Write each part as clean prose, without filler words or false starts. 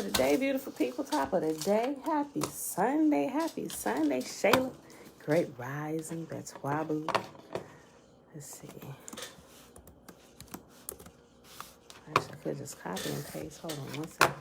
of the day, beautiful people. Top of the day. Happy Sunday. Happy Sunday, Shayla. Great rising. That's Wabu. Let's see. Actually, I could just copy and paste. Hold on one second.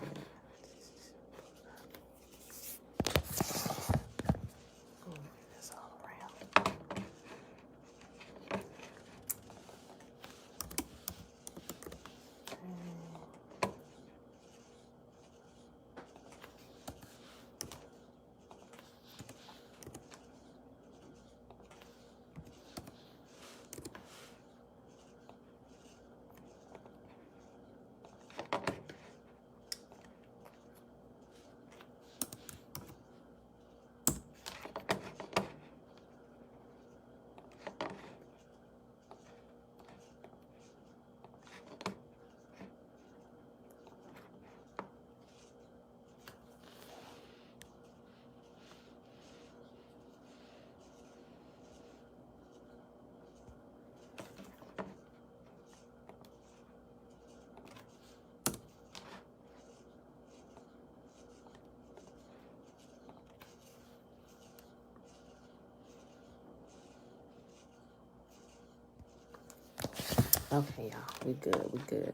Okay, y'all. We good. We good.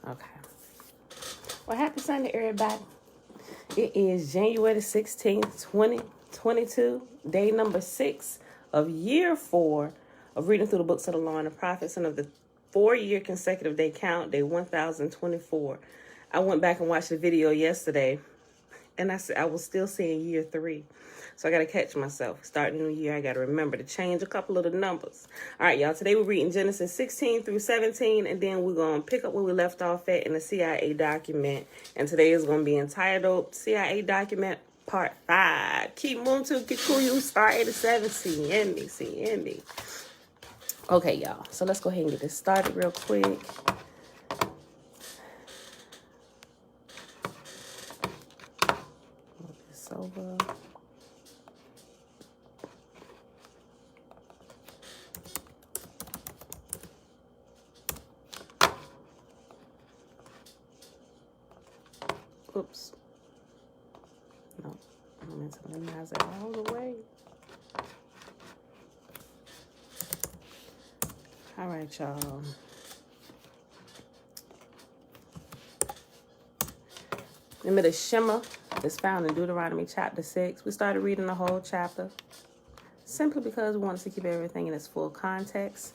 Okay. Well, happy Sunday, everybody. It is January the 16th, 2022, day number 6 of year 4 of reading through the books of the law and the prophets, and of the 4-year consecutive day count, day 1024. I went back and watched the video yesterday, and I was still seeing year 3. So I got to catch myself. Starting a new year, I got to remember to change a couple of the numbers. All right, y'all. Today we're reading Genesis 16 through 17, and then we're going to pick up where we left off at in the C.I.A. document. And today is going to be entitled C.I.A. document part 5. Keep Muntu Kikuyu star 87. See me. Okay, y'all. So let's go ahead and get this started real quick. Move this over. Oops. No, I meant to minimize it all the way. All right, y'all. Remember, the Shema is found in Deuteronomy chapter 6. We started reading the whole chapter simply because we wanted to keep everything in its full context.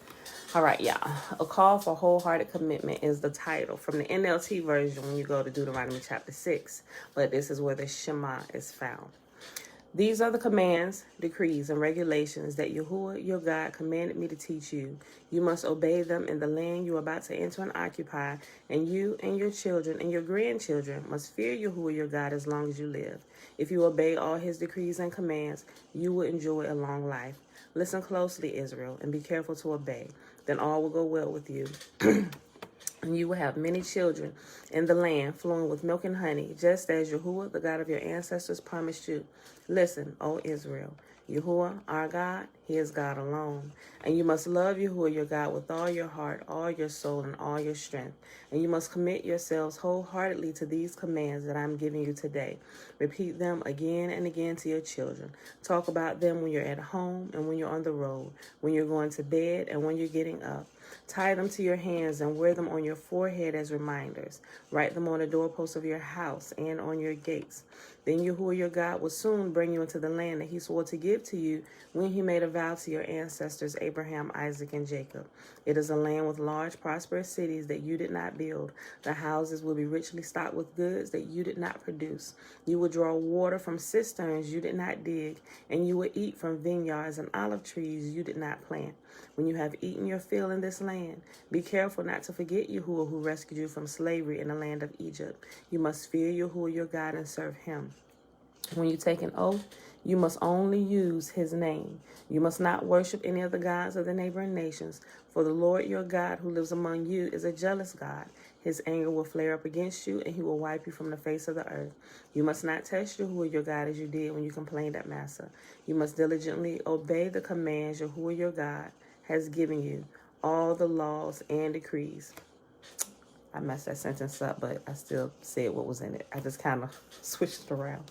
All right, y'all. A Call for Wholehearted Commitment is the title from the NLT version when you go to Deuteronomy chapter 6. But this is where the Shema is found. These are the commands, decrees, and regulations that Yahuwah, your God, commanded me to teach you. You must obey them in the land you are about to enter and occupy, and you and your children and your grandchildren must fear Yahuwah, your God, as long as you live. If you obey all his decrees and commands, you will enjoy a long life. Listen closely, Israel, and be careful to obey. Then all will go well with you. And you will have many children in the land flowing with milk and honey, just as Yahuwah, the God of your ancestors, promised you. Listen, O Israel, Yahuwah, our God, he is God alone. And you must love Yahuwah, your God, with all your heart, all your soul, and all your strength. And you must commit yourselves wholeheartedly to these commands that I'm giving you today. Repeat them again and again to your children. Talk about them when you're at home and when you're on the road, when you're going to bed and when you're getting up. Tie them to your hands and wear them on your forehead as reminders. Write them on the doorposts of your house and on your gates. Then Yahuwah your God will soon bring you into the land that he swore to give to you when he made a vow to your ancestors Abraham, Isaac, and Jacob. It is a land with large, prosperous cities that you did not build. The houses will be richly stocked with goods that you did not produce. You will draw water from cisterns you did not dig, and you will eat from vineyards and olive trees you did not plant. When you have eaten your fill in this land, be careful not to forget Yahuwah, who rescued you from slavery in the land of Egypt. You must fear Yahuwah your God and serve him. When you take an oath, you must only use his name. You must not worship any of the gods of the neighboring nations, for the Lord your God who lives among you is a jealous God. His anger will flare up against you, and he will wipe you from the face of the earth. You must not test Yahuwah your God as you did when you complained at Massa. You must diligently obey the commands Yahuwah your God has given you, all the laws and decrees. I messed that sentence up, but I still said what was in it. I just kind of switched it around.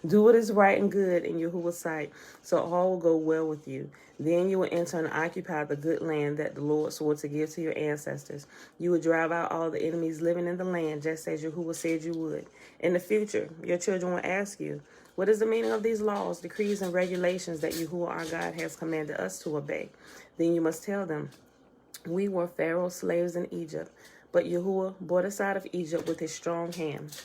Do what is right and good in Yahuwah's sight, so all will go well with you. Then you will enter and occupy the good land that the Lord swore to give to your ancestors. You will drive out all the enemies living in the land, just as Yahuwah said you would. In the future, your children will ask you, what is the meaning of these laws, decrees, and regulations that Yahuwah our God has commanded us to obey? Then you must tell them, we were Pharaoh's slaves in Egypt, but Yahuwah brought us out of Egypt with his strong hand.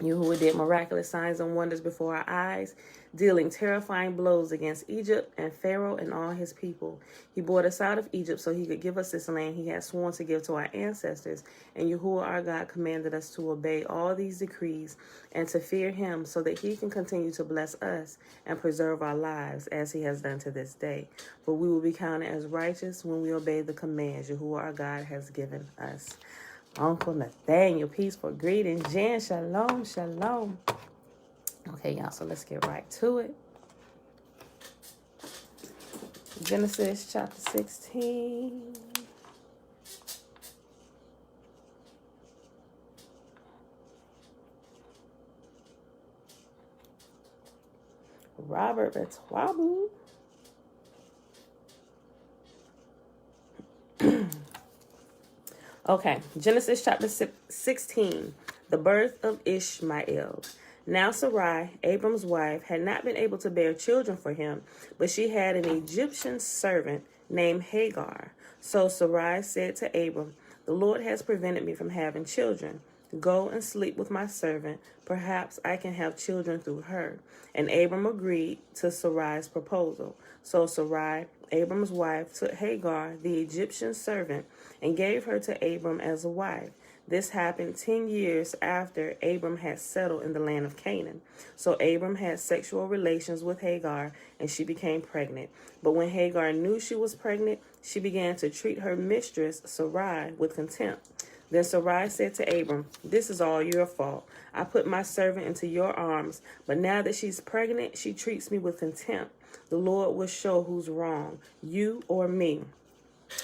Yahuwah did miraculous signs and wonders before our eyes, dealing terrifying blows against Egypt and Pharaoh and all his people. He brought us out of Egypt so he could give us this land he had sworn to give to our ancestors. And Yahuwah our God commanded us to obey all these decrees and to fear him so that he can continue to bless us and preserve our lives as he has done to this day. For we will be counted as righteous when we obey the commands Yahuwah our God has given us. Uncle Nathaniel, peaceful greetings. Jan, shalom, shalom. Okay, y'all, so let's get right to it. Genesis chapter 16. Robert Betwabu. Okay, Genesis chapter 16, the birth of Ishmael. Now Sarai, Abram's wife, had not been able to bear children for him, but she had an Egyptian servant named Hagar. So Sarai said to Abram, the Lord has prevented me from having children. Go and sleep with my servant. Perhaps I can have children through her. And Abram agreed to Sarai's proposal. So Sarai, Abram's wife, took Hagar, the Egyptian servant, and gave her to Abram as a wife. This happened 10 years after Abram had settled in the land of Canaan. So Abram had sexual relations with Hagar, and she became pregnant. But when Hagar knew she was pregnant, she began to treat her mistress, Sarai, with contempt. Then Sarai said to Abram, this is all your fault. I put my servant into your arms, but now that she's pregnant, she treats me with contempt. The Lord will show who's wrong, you or me.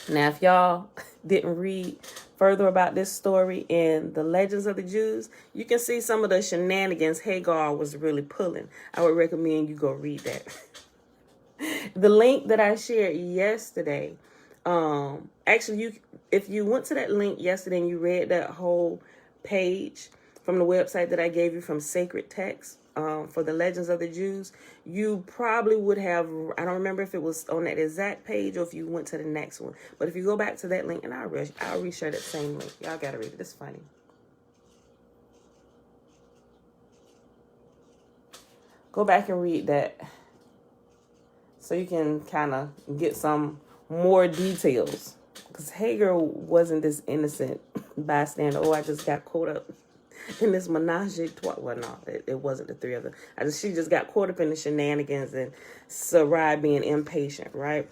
Now, if y'all didn't read further about this story in the Legends of the Jews, you can see some of the shenanigans Hagar was really pulling. I would recommend you go read that. The link that I shared yesterday, actually, if you went to that link yesterday and you read that whole page from the website that I gave you from Sacred Text, for the Legends of the Jews, you probably would have, I don't remember if it was on that exact page or if you went to the next one. But if you go back to that link, and I'll reshare that same link. Y'all got to read it. It's funny. Go back and read that so you can kind of get some more details. Because Hagar wasn't this innocent bystander. Oh, I just got caught up in this menage a trois. Well, no, it wasn't the three of them. She just got caught up in the shenanigans and Sarai being impatient, right?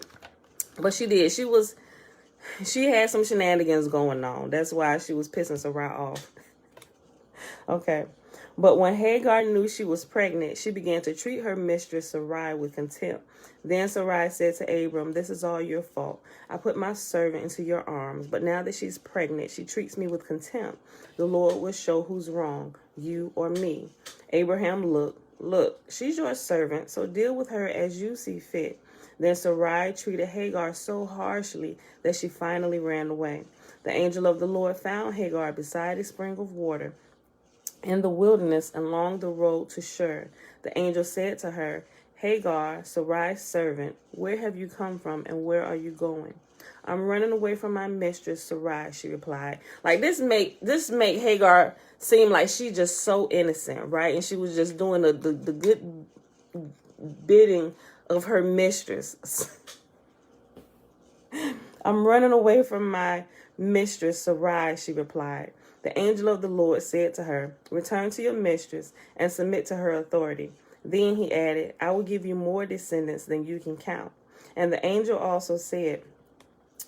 But she did. She had some shenanigans going on. That's why she was pissing Sarai off. Okay. But when Hagar knew she was pregnant, she began to treat her mistress Sarai with contempt. Then Sarai said to Abram, this is all your fault. I put my servant into your arms, but now that she's pregnant, she treats me with contempt. The Lord will show who's wrong, you or me. Abraham, look, she's your servant, so deal with her as you see fit. Then Sarai treated Hagar so harshly that she finally ran away. The angel of the Lord found Hagar beside a spring of water in the wilderness and along the road to Shur. The angel said to her, Hagar, Sarai's servant, where have you come from and where are you going? I'm running away from my mistress, Sarai, she replied. Like this make Hagar seem like she's just so innocent, right? And she was just doing the good bidding of her mistress. I'm running away from my mistress, Sarai, she replied. The angel of the Lord said to her, return to your mistress and submit to her authority. Then he added, I will give you more descendants than you can count. And the angel also said,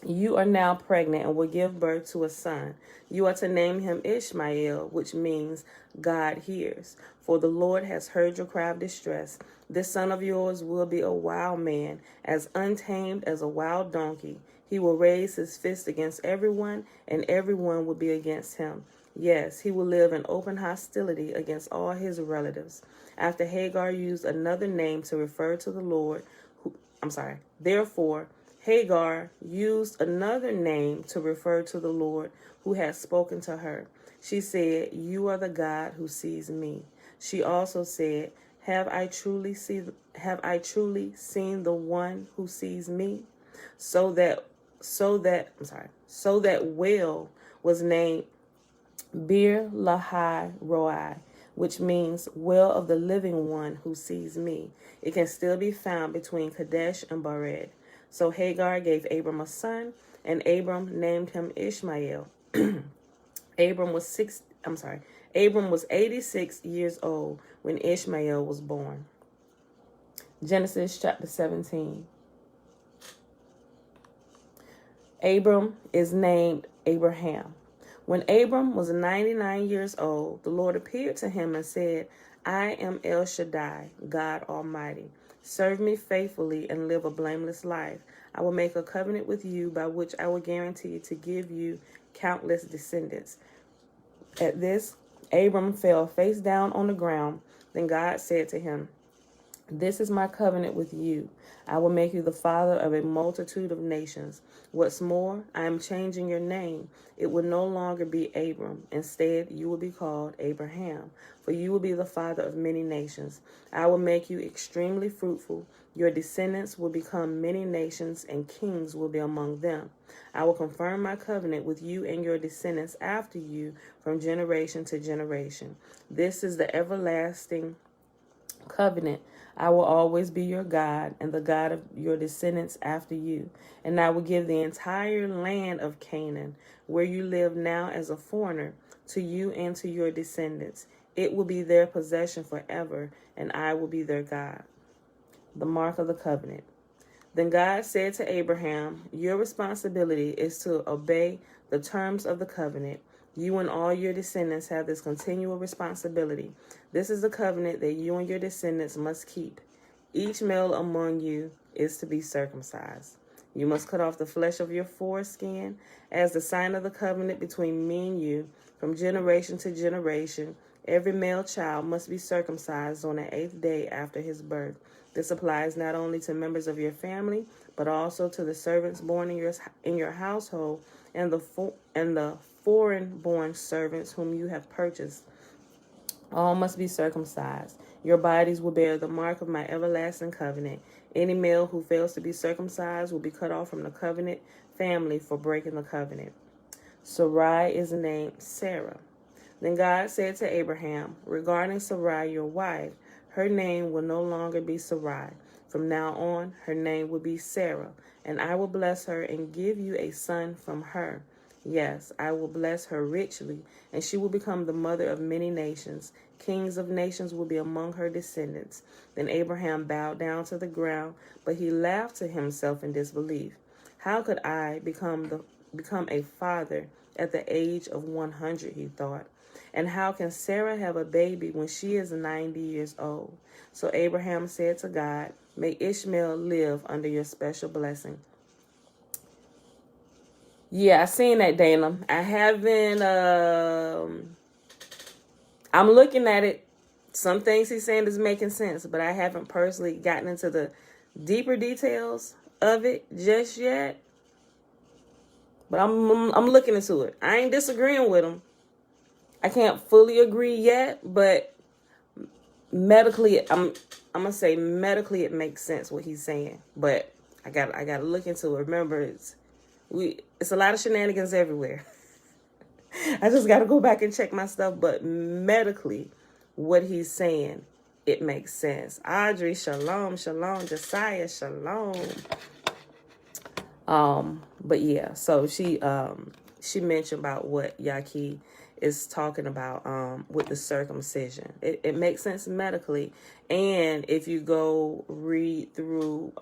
you are now pregnant and will give birth to a son. You are to name him Ishmael, which means God hears. For the Lord has heard your cry of distress. This son of yours will be a wild man, as untamed as a wild donkey. He will raise his fist against everyone, and everyone will be against him. Yes, he will live in open hostility against all his relatives. After Hagar used another name to refer to the Lord, therefore, Hagar used another name to refer to the Lord who had spoken to her. She said, "You are the God who sees me." She also said, Have I truly seen the one who sees me? So that well was named Bir Lahai Roi, which means well of the living one who sees me. It can still be found between Kadesh and Bered. So Hagar gave Abram a son, and Abram named him Ishmael. Abram was 86 years old when Ishmael was born. Genesis chapter 17. Abram is named Abraham. When Abram was 99 years old, the Lord appeared to him and said, "I am El Shaddai, God Almighty. Serve me faithfully and live a blameless life. I will make a covenant with you by which I will guarantee to give you countless descendants." At this, Abram fell face down on the ground. Then God said to him, "This is my covenant with you. I will make you the father of a multitude of nations. What's more, I am changing your name. It will no longer be Abram. Instead, you will be called Abraham, for you will be the father of many nations. I will make you extremely fruitful. Your descendants will become many nations, and kings will be among them. I will confirm my covenant with you and your descendants after you from generation to generation. This is the everlasting covenant. I will always be your God and the God of your descendants after you. And I will give the entire land of Canaan, where you live now as a foreigner, to you and to your descendants. It will be their possession forever, and I will be their God." The mark of the covenant. Then God said to Abraham, "Your responsibility is to obey the terms of the covenant. You and all your descendants have this continual responsibility. This is the covenant that you and your descendants must keep. Each male among you is to be circumcised. You must cut off the flesh of your foreskin as the sign of the covenant between me and you. From generation to generation, every male child must be circumcised on the 8th day after his birth. This applies not only to members of your family, but also to the servants born in your household and the foreign-born servants whom you have purchased. All must be circumcised. Your bodies will bear the mark of my everlasting covenant. Any male who fails to be circumcised will be cut off from the covenant family for breaking the covenant." Sarai is named Sarah. Then God said to Abraham, "Regarding Sarai, your wife, her name will no longer be Sarai. From now on, her name will be Sarah, and I will bless her and give you a son from her. Yes, I will bless her richly, and she will become the mother of many nations. Kings of nations will be among her descendants." Then Abraham bowed down to the ground, but he laughed to himself in disbelief. "How could I become a father at the age of 100, he thought. "And how can Sarah have a baby when she is 90 years old?" So Abraham said to God, "May Ishmael live under your special blessing." Yeah, I seen that, Dana. I haven't, I'm looking at it. Some things he's saying is making sense, but I haven't personally gotten into the deeper details of it just yet. But I'm looking into it. I ain't disagreeing with him. I can't fully agree yet, but medically, I'm gonna say medically it makes sense what he's saying. But I gotta look into it. Remember, it's a lot of shenanigans everywhere. I just gotta go back and check my stuff. But medically, what he's saying, it makes sense. Audrey, shalom, shalom. Josiah, shalom. But yeah, so she mentioned about what Yaki is talking about with the circumcision. It makes sense medically. And if you go read through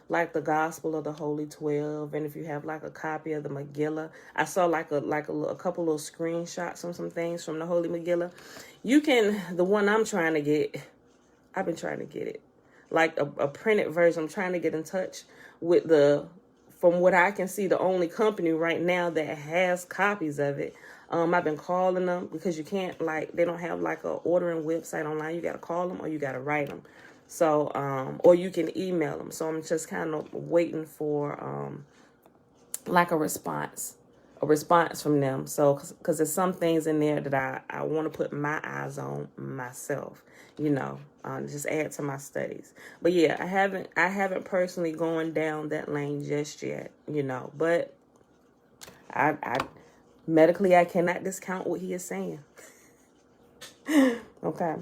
like the Gospel of the Holy 12, and if you have like a copy of the Megillah, I saw like a couple little screenshots from some things from the Holy Megillah. You can, the one I'm trying to get, I've been trying to get it, like a printed version. I'm trying to get in touch with the from what I can see, the only company right now that has copies of it. I've been calling them because you can't, like, they don't have like a ordering website online. You got to call them or you got to write them. So, or you can email them. So I'm just kind of waiting for, like a response from them. So, cause there's some things in there that I want to put my eyes on myself, just add to my studies. But yeah, I haven't personally gone down that lane just yet, but I medically, I cannot discount what he is saying. Okay.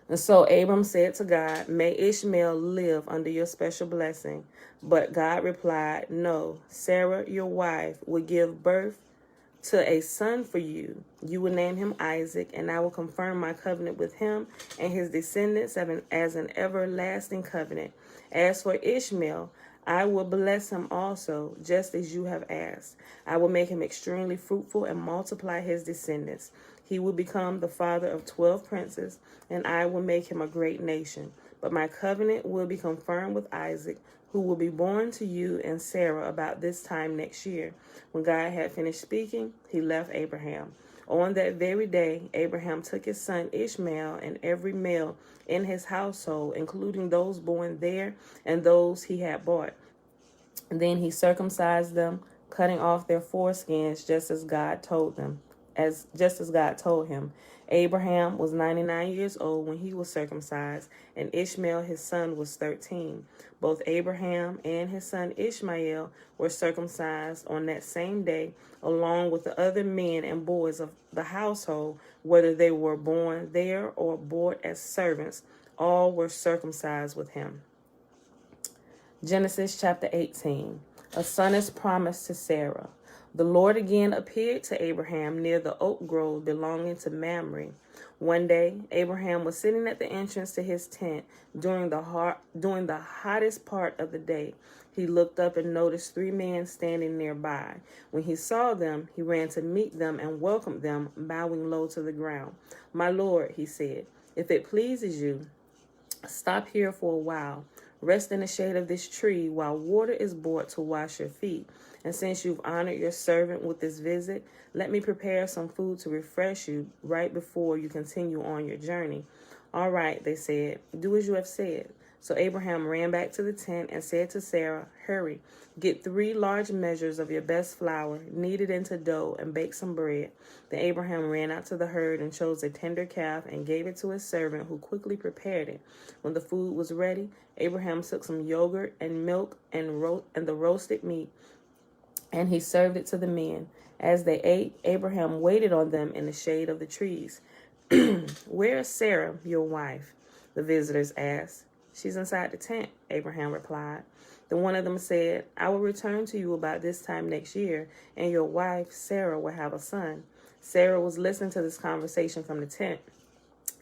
And so Abram said to God, "May Ishmael live under your special blessing." But God replied, "No, Sarah, your wife, will give birth to a son for you. You will name him Isaac, and I will confirm my covenant with him and his descendants as an everlasting covenant. As for Ishmael, I will bless him also, just as you have asked. I will make him extremely fruitful and multiply his descendants. He will become the father of 12 princes, and I will make him a great nation. But my covenant will be confirmed with Isaac, who will be born to you and Sarah about this time next year." When God had finished speaking, he left Abraham. On that very day, Abraham took his son Ishmael and every male in his household, including those born there and those he had bought. Then he circumcised them, cutting off their foreskins just as God told him. Abraham was 99 years old when he was circumcised, and Ishmael his son was 13. Both Abraham and his son Ishmael were circumcised on that same day, along with the other men and boys of the household, whether they were born there or bought as servants. All were circumcised with him. Genesis chapter 18. A son is promised to Sarah. The Lord again appeared to Abraham near the oak grove belonging to Mamre. One day, Abraham was sitting at the entrance to his tent during the hottest part of the day. He looked up and noticed 3 men standing nearby. When he saw them, he ran to meet them and welcomed them, bowing low to the ground. "My Lord," he said, "if it pleases you, stop here for a while. Rest in the shade of this tree while water is brought to wash your feet. And since you've honored your servant with this visit, let me prepare some food to refresh you right before you continue on your journey." "All right," they said, "do as you have said." So Abraham ran back to the tent and said to Sarah, "Hurry, get 3 large measures of your best flour, knead it into dough, and bake some bread." Then Abraham ran out to the herd and chose a tender calf and gave it to his servant, who quickly prepared it. When the food was ready, Abraham took some yogurt and milk and the roasted meat, and he served it to the men. As they ate, Abraham waited on them in the shade of the trees. "Where is Sarah, your wife?" the visitors asked. "She's inside the tent," Abraham replied. Then one of them said, "I will return to you about this time next year, and your wife, Sarah, will have a son." Sarah was listening to this conversation from the tent.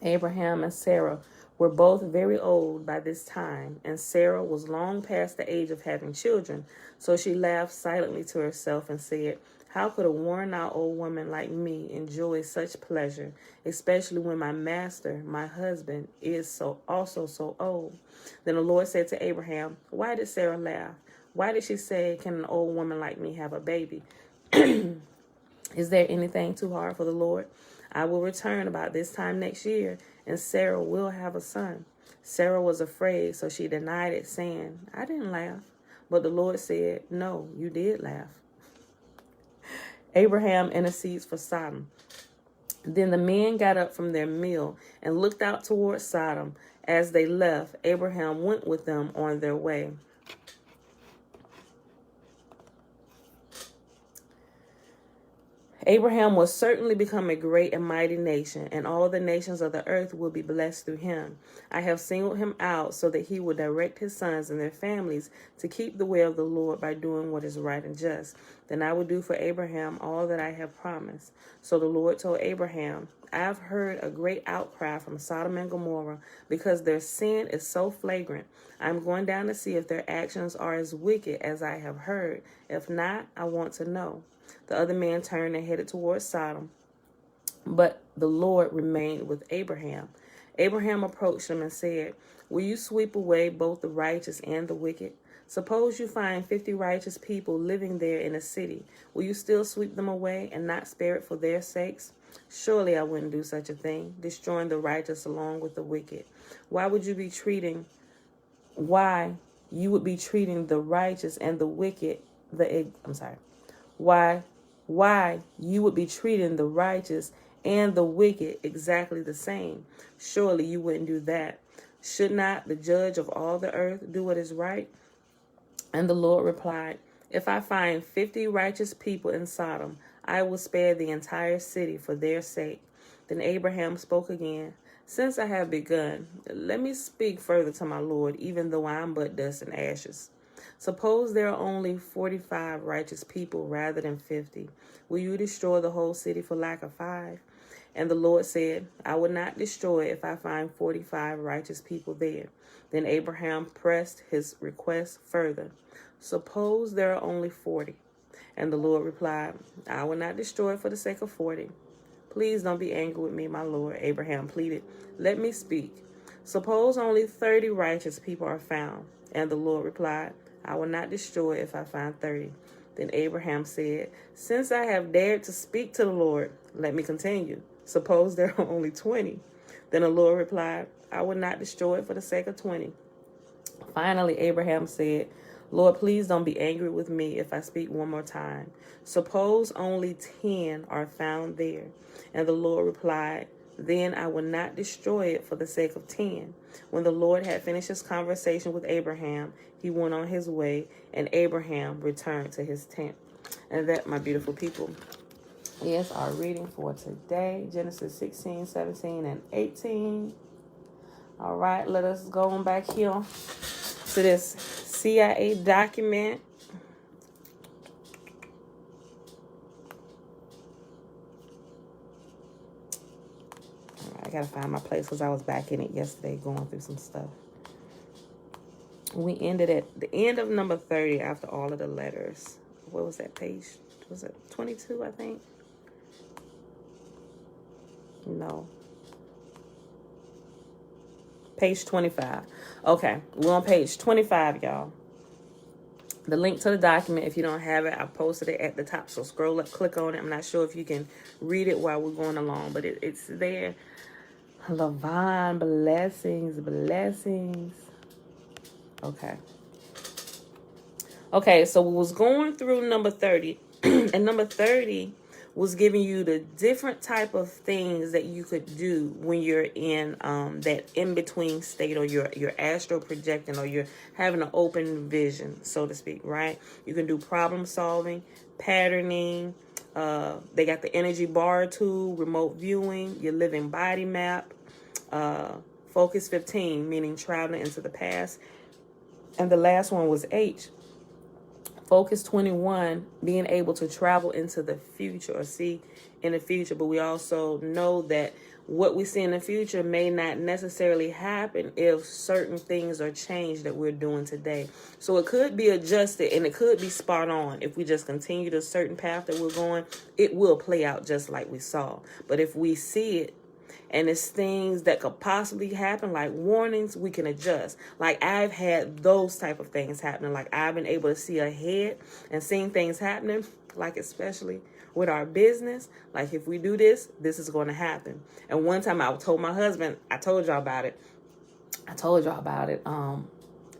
Abraham and Sarah were both very old by this time, and Sarah was long past the age of having children, so she laughed silently to herself and said, "How could a worn-out old woman like me enjoy such pleasure, especially when my master, my husband, is also so old?" Then the Lord said to Abraham, "Why did Sarah laugh? Why did she say, 'Can an old woman like me have a baby?' Is there anything too hard for the Lord? I will return about this time next year, and Sarah will have a son." Sarah was afraid, so she denied it, saying, "I didn't laugh." But the Lord said, "No, you did laugh." Abraham intercedes for Sodom. Then the men got up from their meal and looked out toward Sodom. As they left, Abraham went with them on their way. Abraham will certainly become a great and mighty nation, and all the nations of the earth will be blessed through him. I have singled him out so that he will direct his sons and their families to keep the way of the Lord by doing what is right and just. Then I will do for Abraham all that I have promised. So the Lord told Abraham, "I have heard a great outcry from Sodom and Gomorrah because their sin is so flagrant. I am going down to see if their actions are as wicked as I have heard. If not, I want to know." The other man turned and headed towards Sodom, but the Lord remained with Abraham. Abraham approached him and said, "Will you sweep away both the righteous and the wicked?" Suppose you find 50 righteous people living there in a city. Will you still sweep them away and not spare it for their sakes? Surely I wouldn't do such a thing, destroying the righteous along with the wicked. Why you would be treating the righteous and the wicked, why you would be treating the righteous and the wicked exactly the same. Surely you wouldn't do that. Should not the judge of all the earth do what is right? And the Lord replied, if I find 50 righteous people in Sodom, I will spare the entire city for their sake. Then Abraham spoke again. Since I have begun, let me speak further to my Lord, even though I am but dust and ashes. Suppose there are only 45 righteous people rather than 50. Will you destroy the whole city for lack of 5? And the Lord said, I will not destroy it if I find 45 righteous people there. Then Abraham pressed his request further. Suppose there are only 40. And the Lord replied, I will not destroy it for the sake of 40. Please don't be angry with me, my Lord. Abraham pleaded, let me speak. Suppose only 30 righteous people are found. And the Lord replied, I will not destroy it if I find 30. Then Abraham said, since I have dared to speak to the Lord, let me continue. Suppose there are only 20. Then the Lord replied, I will not destroy it for the sake of 20. Finally, Abraham said, Lord, please don't be angry with me if I speak one more time. Suppose only 10 are found there. And the Lord replied, then I will not destroy it for the sake of 10. When the Lord had finished his conversation with Abraham, he went on his way, and Abraham returned to his tent. And that, my beautiful people, is our reading for today. Genesis 16, 17, and 18. All right, let us go on back here to this C.I.A. document. I gotta find my place because I was back in it yesterday going through some stuff. We ended at the end of number 30 after all of the letters. What was that page? Was it 22, I think? No. Page 25. Okay, we're on page 25, y'all. The link to the document, if you don't have it, I posted it at the top. So scroll up, click on it. I'm not sure if you can read it while we're going along, but it's there. Levon, blessings. Okay, so we was going through number 30, and number 30 was giving you the different type of things that you could do when you're in that in-between state, or you're astral projecting, or you're having an open vision, so to speak, right? You can do problem solving, patterning. They got the energy bar tool, remote viewing, your living body map, focus 15, meaning traveling into the past. And the last one was H. Focus 21, being able to travel into the future or see in the future. But we also know that what we see in the future may not necessarily happen if certain things are changed that we're doing today. So it could be adjusted and it could be spot on. If we just continue the certain path that we're going, it will play out just like we saw. But if we see it, and it's things that could possibly happen, like warnings, we can adjust. Like I've had those type of things happening. Like I've been able to see ahead and seeing things happening, like especially with our business. Like if we do this, this is going to happen. And one time I told my husband, I told y'all about it.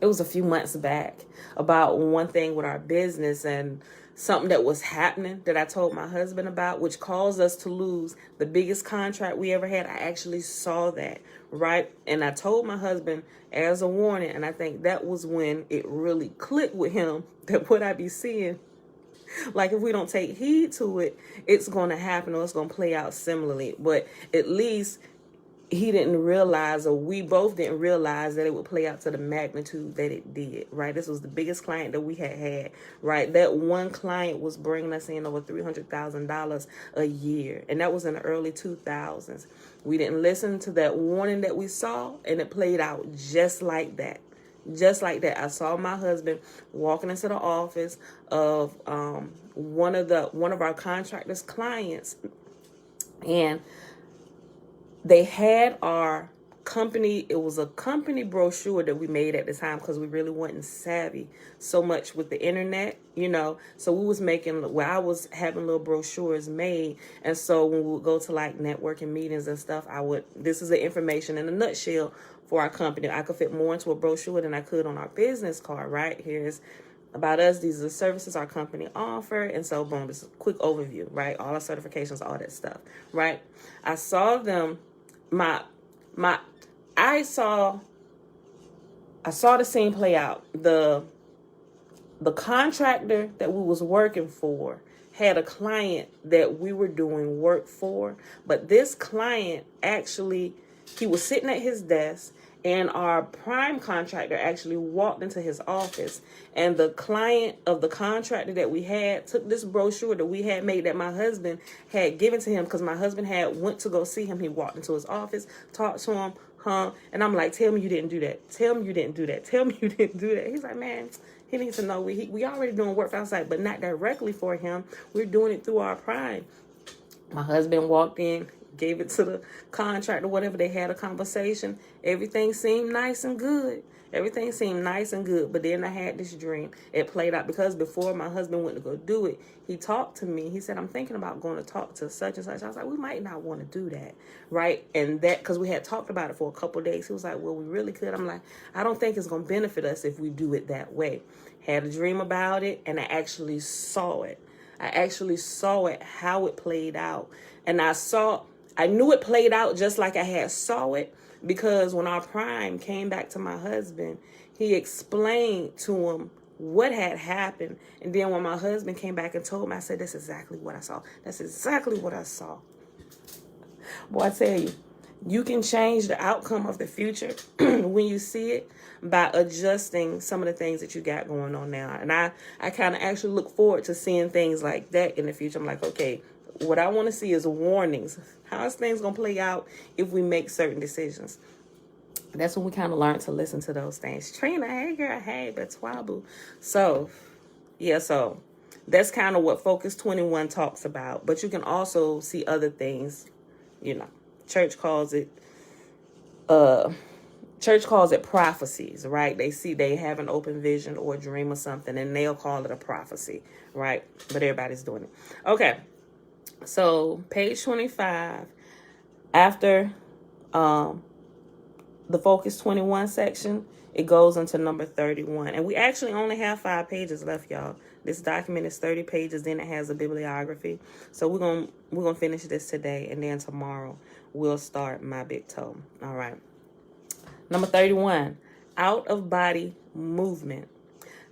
It was a few months back about one thing with our business and something that was happening that I told my husband about, which caused us to lose the biggest contract we ever had. I actually saw that, right? And I told my husband as a warning, and I think that was when it really clicked with him that what I be seeing, like if we don't take heed to it, it's going to happen, or it's going to play out similarly. But at least he didn't realize, or we both didn't realize, that it would play out to the magnitude that it did, right? This was the biggest client that we had, right? That one client was bringing us in over $300,000 a year, and that was in the early 2000s. We didn't listen to that warning that we saw, and it played out just like that. Just like that. I saw my husband walking into the office of one of our contractors' clients, and they had our company, it was a company brochure that we made at the time because we really wasn't savvy so much with the internet, you know. So we was making, well, I was having little brochures made. And so when we would go to like networking meetings and stuff, this is the information in a nutshell for our company. I could fit more into a brochure than I could on our business card, right? Here's about us. These are the services our company offer. And so, boom, this is a quick overview, right? All our certifications, all that stuff, right? I saw them, I saw the scene play out. The contractor that we was working for had a client that we were doing work for, but this client actually, he was sitting at his desk, and our prime contractor actually walked into his office, and the client of the contractor that we had took this brochure that we had made that my husband had given to him, because my husband had went to go see him. He walked into his office, talked to him, and I'm like, tell me you didn't do that. Tell me you didn't do that. Tell me you didn't do that. He's like, man, he needs to know we already doing work outside, but not directly for him. We're doing it through our prime. My husband walked in, gave it to the contractor, whatever. They had a conversation. Everything seemed nice and good. Everything seemed nice and good. But then I had this dream. It played out because before my husband went to go do it, he talked to me. He said, I'm thinking about going to talk to such and such. I was like, we might not want to do that, right? And that, because we had talked about it for a couple of days. He was like, well, we really could. I'm like, I don't think it's going to benefit us if we do it that way. Had a dream about it, and I actually saw it. How it played out. And I knew it played out just like I had saw it, because when our prime came back to my husband, he explained to him what had happened. And then when my husband came back and told me, I said, that's exactly what I saw. That's exactly what I saw. Boy, I tell you, you can change the outcome of the future when you see it by adjusting some of the things that you got going on now. And I kind of actually look forward to seeing things like that in the future. I'm like, okay, what I want to see is warnings. How is things going to play out if we make certain decisions? That's when we kind of learn to listen to those things. Trina, hey girl, hey, but Twabu. So, yeah, so that's kind of what Focus 21 talks about. But you can also see other things, you know. Church calls it prophecies, right? They have an open vision or a dream or something, and they'll call it a prophecy, right? But everybody's doing it. Okay. So page 25, after the Focus 21 section, it goes into number 31. And we actually only have 5 pages left, y'all. This document is 30 pages, then it has a bibliography. So we're gonna finish this today, and then tomorrow we'll start my big toe. All right. Number 31, out-of-body movement.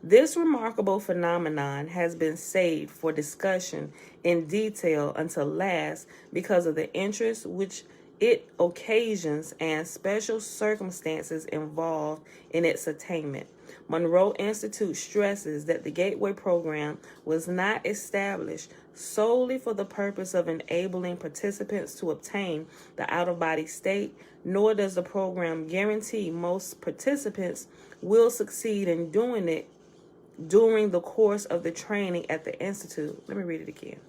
This remarkable phenomenon has been saved for discussion in detail until last because of the interest which it occasions and special circumstances involved in its attainment. Monroe Institute stresses that the Gateway Program was not established solely for the purpose of enabling participants to obtain the out-of-body state, nor does the program guarantee most participants will succeed in doing it during the course of the training at the Institute. Let me read it again.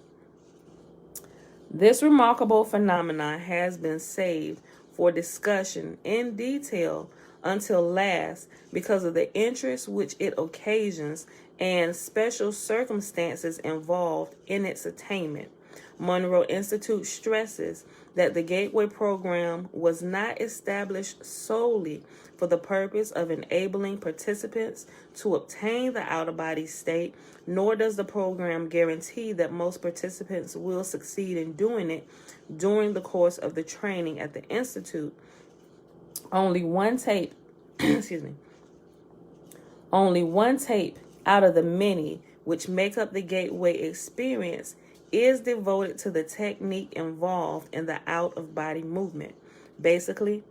This remarkable phenomenon has been saved for discussion in detail until last because of the interest which it occasions and special circumstances involved in its attainment. Monroe Institute stresses that the Gateway Program was not established solely for the purpose of enabling participants to obtain the out-of-body state, nor does the program guarantee that most participants will succeed in doing it during the course of the training at the Institute. Only one tape, only one tape out of the many which make up the Gateway experience is devoted to the technique involved in the out-of-body movement. Basically,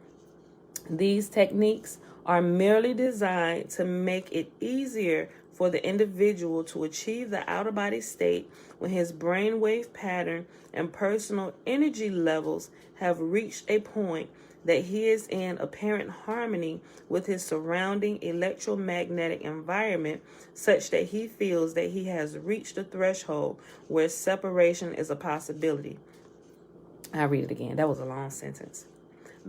these techniques are merely designed to make it easier for the individual to achieve the out-of-body state when his brainwave pattern and personal energy levels have reached a point that he is in apparent harmony with his surrounding electromagnetic environment, such that he feels that he has reached a threshold where separation is a possibility. I'll read it again. That was a long sentence.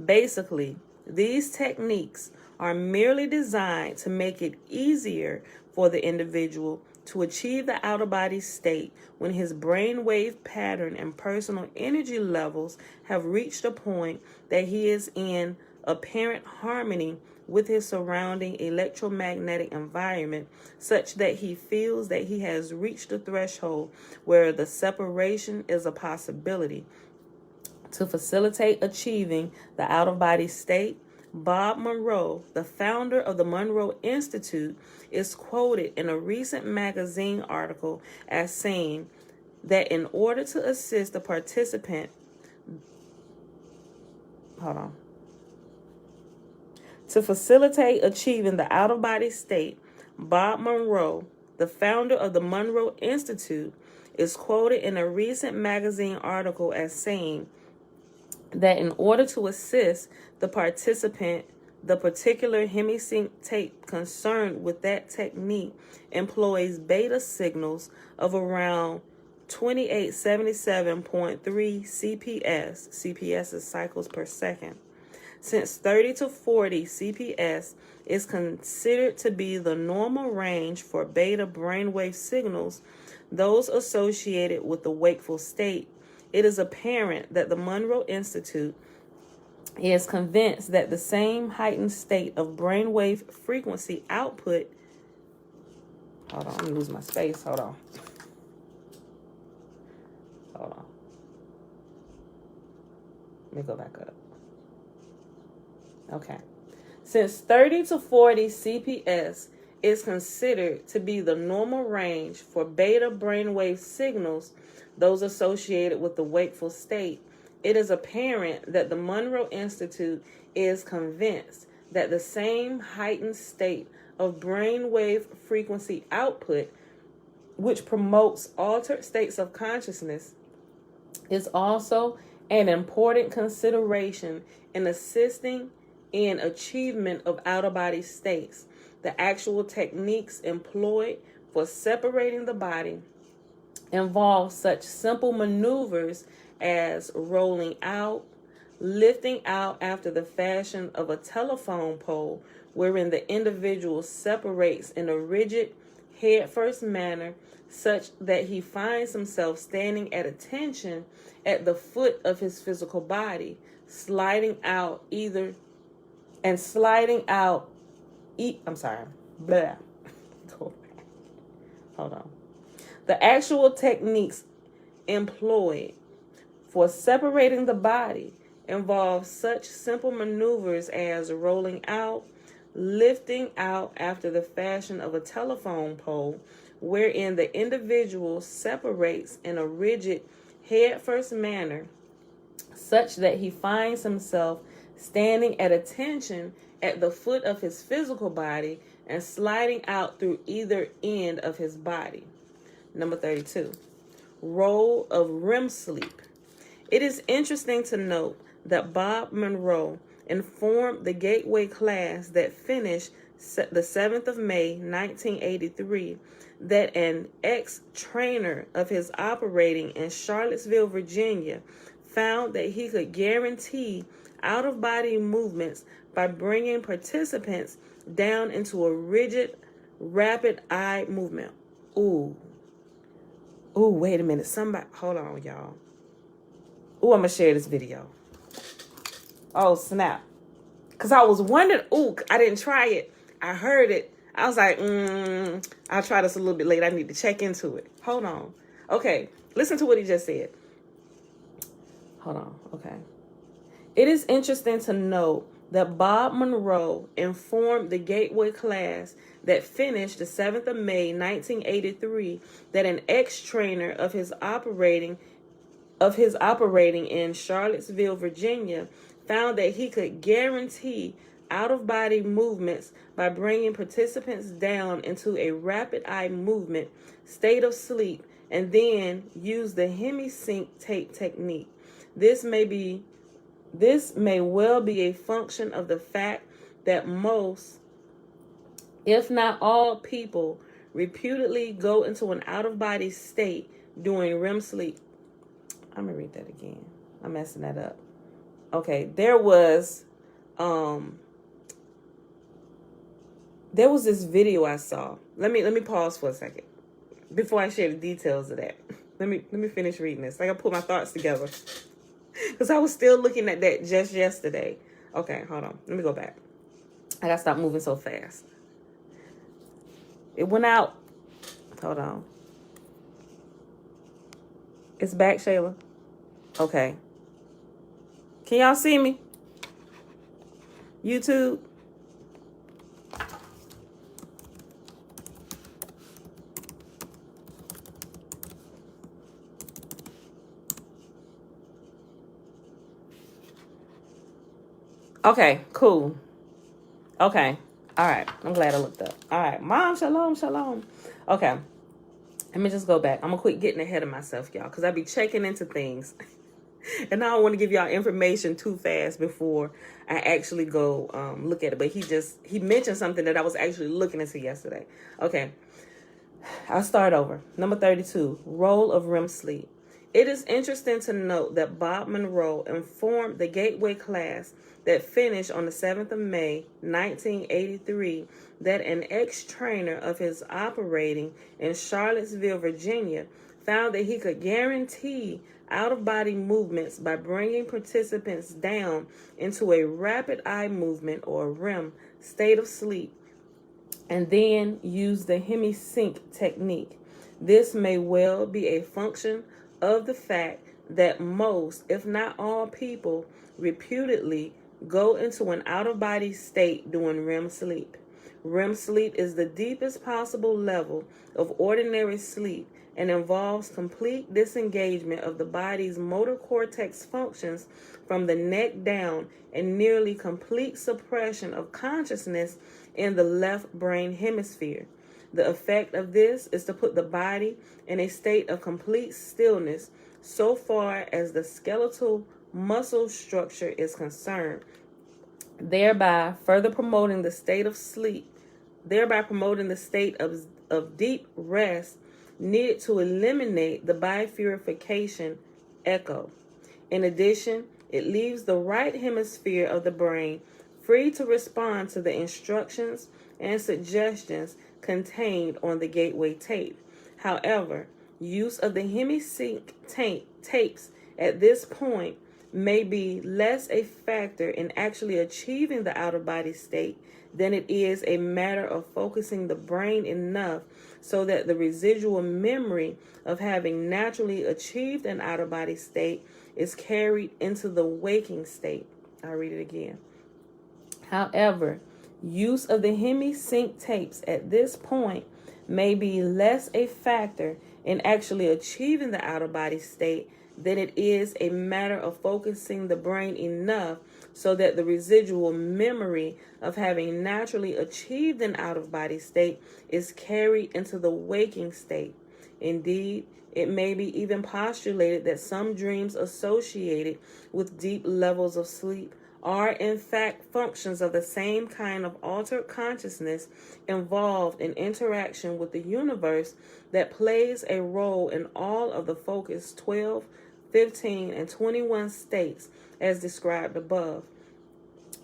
Basically, These techniques are merely designed to make it easier for the individual to achieve the out-of-body state when his brainwave pattern and personal energy levels have reached a point that he is in apparent harmony with his surrounding electromagnetic environment, such that he feels that he has reached a threshold where the separation is a possibility. To facilitate achieving the out-of-body state, Bob Monroe, the founder of the Monroe Institute, is quoted in a recent magazine article as saying that in order to assist the participant, to facilitate achieving the out-of-body state, Bob Monroe, the founder of the Monroe Institute, is quoted in a recent magazine article as saying that in order to assist the participant, the particular hemisync tape concerned with that technique employs beta signals of around 2877.3 CPS. CPS is cycles per second. Since 30 to 40 CPS is considered to be the normal range for beta brainwave signals, those associated with the wakeful state, it is apparent that the Monroe Institute is convinced that the same heightened state of brainwave frequency output. Hold on, I'm gonna lose my space. Hold on. Let me go back up. Okay. Since 30 to 40 CPS is considered to be the normal range for beta brainwave signals, those associated with the wakeful state, it is apparent that the Monroe Institute is convinced that the same heightened state of brainwave frequency output, which promotes altered states of consciousness, is also an important consideration in assisting in achievement of out-of-body states. The actual techniques employed for separating the body involve such simple maneuvers as rolling out, lifting out after the fashion of a telephone pole, wherein the individual separates in a rigid, head-first manner such that he finds himself standing at attention at the foot of his physical body, sliding out. Hold on. The actual techniques employed for separating the body involve such simple maneuvers as rolling out, lifting out after the fashion of a telephone pole, wherein the individual separates in a rigid, head-first manner such that he finds himself standing at attention at the foot of his physical body and sliding out through either end of his body. Number 32, role of REM sleep. It is interesting to note that Bob Monroe informed the Gateway class that finished the 7th of May, 1983, that an ex-trainer of his operating in Charlottesville, Virginia, found that he could guarantee out-of-body movements by bringing participants down into a rigid, rapid eye movement. Ooh, wait a minute. Somebody, hold on, y'all. Ooh, I'm going to share this video. Oh, snap. Because I was wondering, I didn't try it. I heard it. I was like, I'll try this a little bit later. I need to check into it. Hold on. Okay, listen to what he just said. Hold on, okay. It is interesting to note that Bob Monroe informed the Gateway class that finished the 7th of May, 1983, that an ex-trainer of his operating in Charlottesville, Virginia, found that he could guarantee out-of-body movements by bringing participants down into a rapid eye movement state of sleep and then use the hemisync tape technique. This may well be a function of the fact that most, if not all, people reputedly go into an out-of-body state during REM sleep. I'm going to read that again. I'm messing that up. Okay, there was There was this video I saw. Let me pause for a second before I share the details of that. Let me finish reading this. I gotta put my thoughts together because I was still looking at that just yesterday. Okay, hold on. Let me go back. I gotta stop moving so fast. It went out. Hold on. It's back, Shayla. Okay. Can y'all see me? YouTube? Okay, cool. Okay. All right. I'm glad I looked up. All right. Mom, shalom, shalom. Okay. Let me just go back. I'm going to quit getting ahead of myself, y'all, because I be checking into things. And I don't want to give y'all information too fast before I actually go look at it. But he mentioned something that I was actually looking into yesterday. Okay. I'll start over. Number 32, role of REM sleep. It is interesting to note that Bob Monroe informed the Gateway class that finished on the 7th of May, 1983, that an ex-trainer of his operating in Charlottesville, Virginia, found that he could guarantee out-of-body movements by bringing participants down into a rapid eye movement or REM state of sleep, and then use the hemi-sync technique. This may well be a function of the fact that most, if not all people, reputedly go into an out-of-body state during REM sleep. REM sleep is the deepest possible level of ordinary sleep and involves complete disengagement of the body's motor cortex functions from the neck down and nearly complete suppression of consciousness in the left brain hemisphere. The effect of this is to put the body in a state of complete stillness so far as the skeletal muscle structure is concerned, thereby promoting the state of deep rest needed to eliminate the bifurcation echo. In addition, it leaves the right hemisphere of the brain free to respond to the instructions and suggestions contained on the Gateway tape. However, use of the hemi-sync tapes at this point may be less a factor in actually achieving the out-of-body state than it is a matter of focusing the brain enough so that the residual memory of having naturally achieved an out-of-body state is carried into the waking state. I'll read it again. However, use of the hemi-sync tapes at this point may be less a factor in actually achieving the out-of-body state than it is a matter of focusing the brain enough so that the residual memory of having naturally achieved an out-of-body state is carried into the waking state. Indeed, it may be even postulated that some dreams associated with deep levels of sleep are in fact functions of the same kind of altered consciousness involved in interaction with the universe that plays a role in all of the focus 12, 15, and 21 states as described above.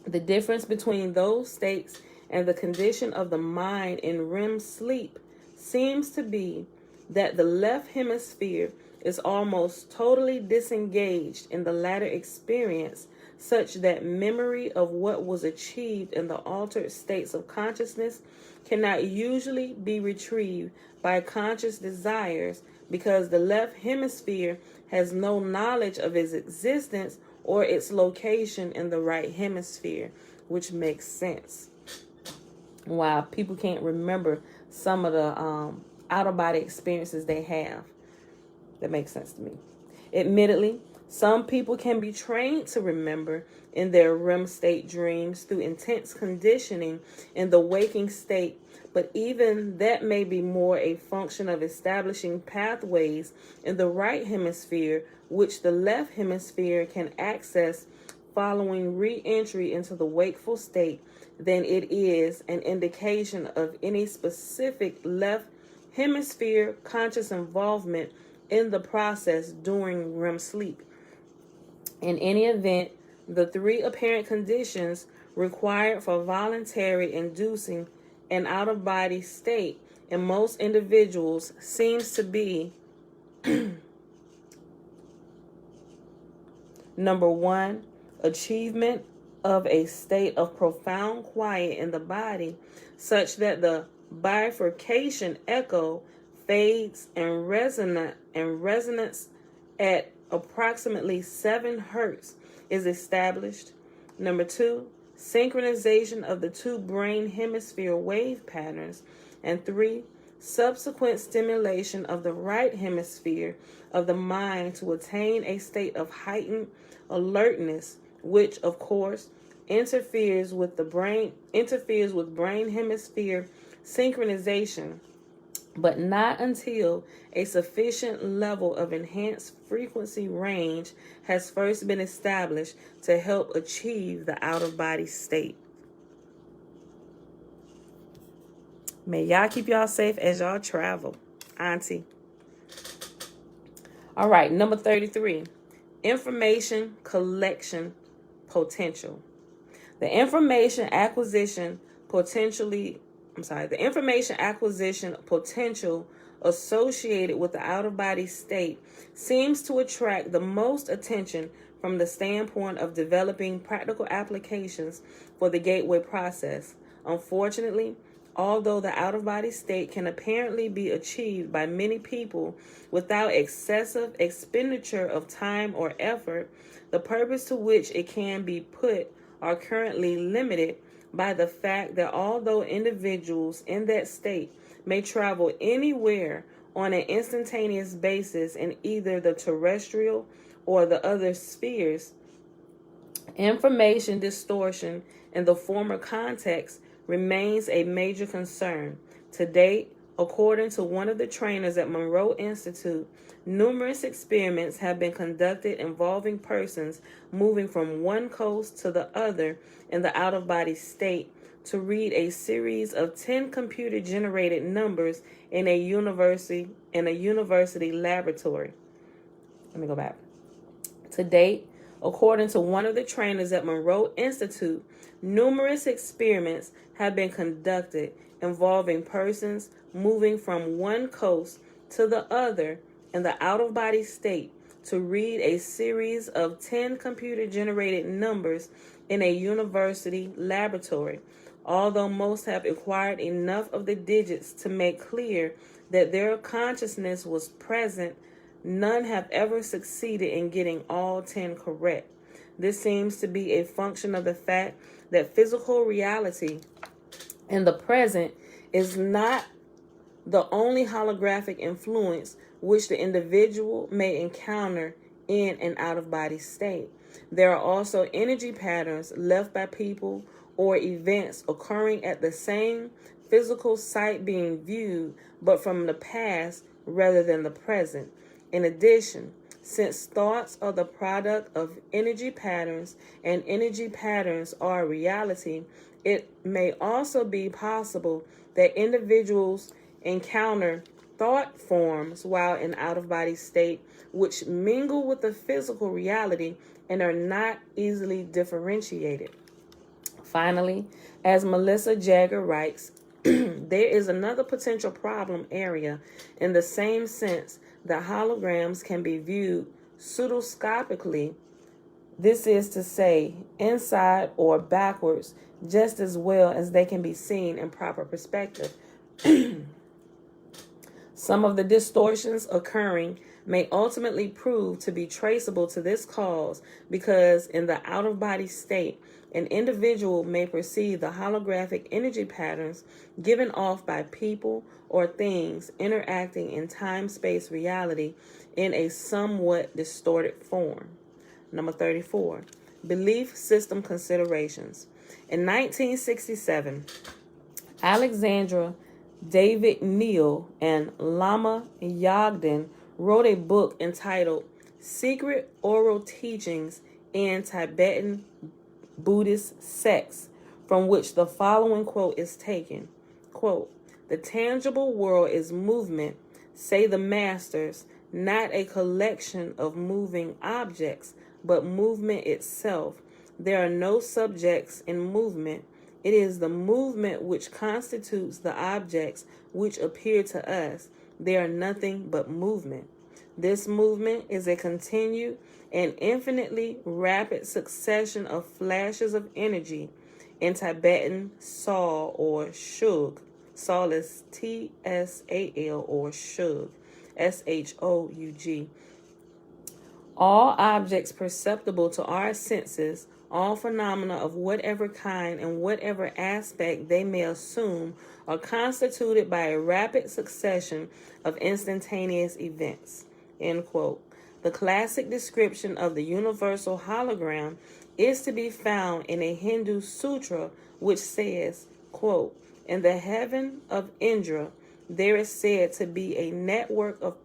The difference between those states and the condition of the mind in REM sleep seems to be that the left hemisphere is almost totally disengaged in the latter experience, such that memory of what was achieved in the altered states of consciousness cannot usually be retrieved by conscious desires because the left hemisphere has no knowledge of its existence or its location in the right hemisphere, which makes sense. Why people can't remember some of the out-of-body experiences they have. That makes sense to me. Admittedly, some people can be trained to remember in their REM state dreams through intense conditioning in the waking state, but even that may be more a function of establishing pathways in the right hemisphere, which the left hemisphere can access following re-entry into the wakeful state, than it is an indication of any specific left hemisphere conscious involvement in the process during REM sleep. In any event, the three apparent conditions required for voluntary inducing an out-of-body state in most individuals seems to be number one, achievement of a state of profound quiet in the body such that the bifurcation echo fades and resonance at approximately 7 hertz is established. Number two, synchronization of the two brain hemisphere wave patterns. And 3, subsequent stimulation of the right hemisphere of the mind to attain a state of heightened alertness, which of course interferes with brain hemisphere synchronization, but not until a sufficient level of enhanced frequency range has first been established to help achieve the out-of-body state. May y'all keep y'all safe as y'all travel. Auntie. All right, number 33. Information collection potential. The information acquisition potential associated with the out-of-body state seems to attract the most attention from the standpoint of developing practical applications for the gateway process. Unfortunately, although the out-of-body state can apparently be achieved by many people without excessive expenditure of time or effort, the purpose to which it can be put are currently limited by the fact that although individuals in that state may travel anywhere on an instantaneous basis in either the terrestrial or the other spheres, information distortion in the former context remains a major concern. To date, according to one of the trainers at Monroe Institute, numerous experiments have been conducted involving persons moving from one coast to the other in the out-of-body state to read a series of 10 computer-generated numbers in a university laboratory. Let me go back. To date, according to one of the trainers at Monroe Institute, numerous experiments have been conducted involving persons moving from one coast to the other in the out-of-body state to read a series of 10 computer-generated numbers in a university laboratory. Although most have acquired enough of the digits to make clear that their consciousness was present, none have ever succeeded in getting all 10 correct. This seems to be a function of the fact that physical reality in the present is not the only holographic influence which the individual may encounter in an out-of-body state. There are also energy patterns left by people or events occurring at the same physical site being viewed, but from the past rather than the present. In addition, since thoughts are the product of energy patterns and energy patterns are reality, it may also be possible that individuals encounter thought forms while in out-of-body state which mingle with the physical reality and are not easily differentiated. Finally, as Melissa Jagger writes, there is another potential problem area in the same sense that holograms can be viewed pseudoscopically, this is to say, inside or backwards, just as well as they can be seen in proper perspective. Some of the distortions occurring may ultimately prove to be traceable to this cause because in the out-of-body state, an individual may perceive the holographic energy patterns given off by people or things interacting in time-space reality in a somewhat distorted form. Number 34, belief system considerations. In 1967, Alexandra David Neal and Lama Yagdin wrote a book entitled Secret Oral Teachings in Tibetan Buddhist Sects, from which the following quote is taken. Quote, "The tangible world is movement, say the masters, not a collection of moving objects, but movement itself. there are no subjects in movement. It is the movement which constitutes the objects which appear to us. They are nothing but movement. This movement is a continued and infinitely rapid succession of flashes of energy. In Tibetan, Saul or Shug. Saul is T-S-A-L or Shug. S-H-O-U-G. All objects perceptible to our senses, all phenomena of whatever kind and whatever aspect they may assume, are constituted by a rapid succession of instantaneous events. End quote. The classic description of the Universal Hologram is to be found in a Hindu sutra which says, quote, in the heaven of Indra, there is said to be a network of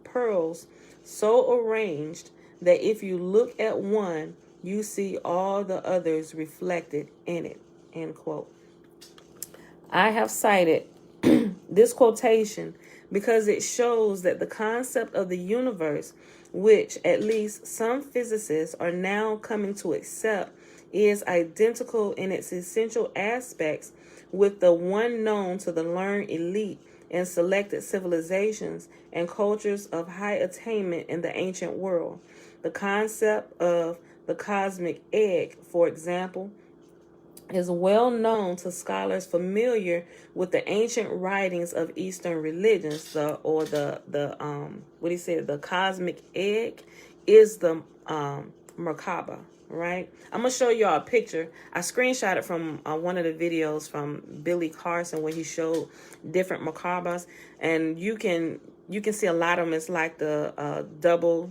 pearls so arranged that if you look at one, you see all the others reflected in it. End quote. I have cited this quotation because it shows that the concept of the universe, which at least some physicists are now coming to accept, is identical in its essential aspects with the one known to the learned elite in selected civilizations and cultures of high attainment in the ancient world. The concept of the cosmic egg, for example, is well known to scholars familiar with the ancient writings of Eastern religions. The cosmic egg is the Merkaba, right? I'm gonna show y'all a picture. I screenshot it from one of the videos from Billy Carson where he showed different Merkabas, and you can see a lot of them. It's like the double,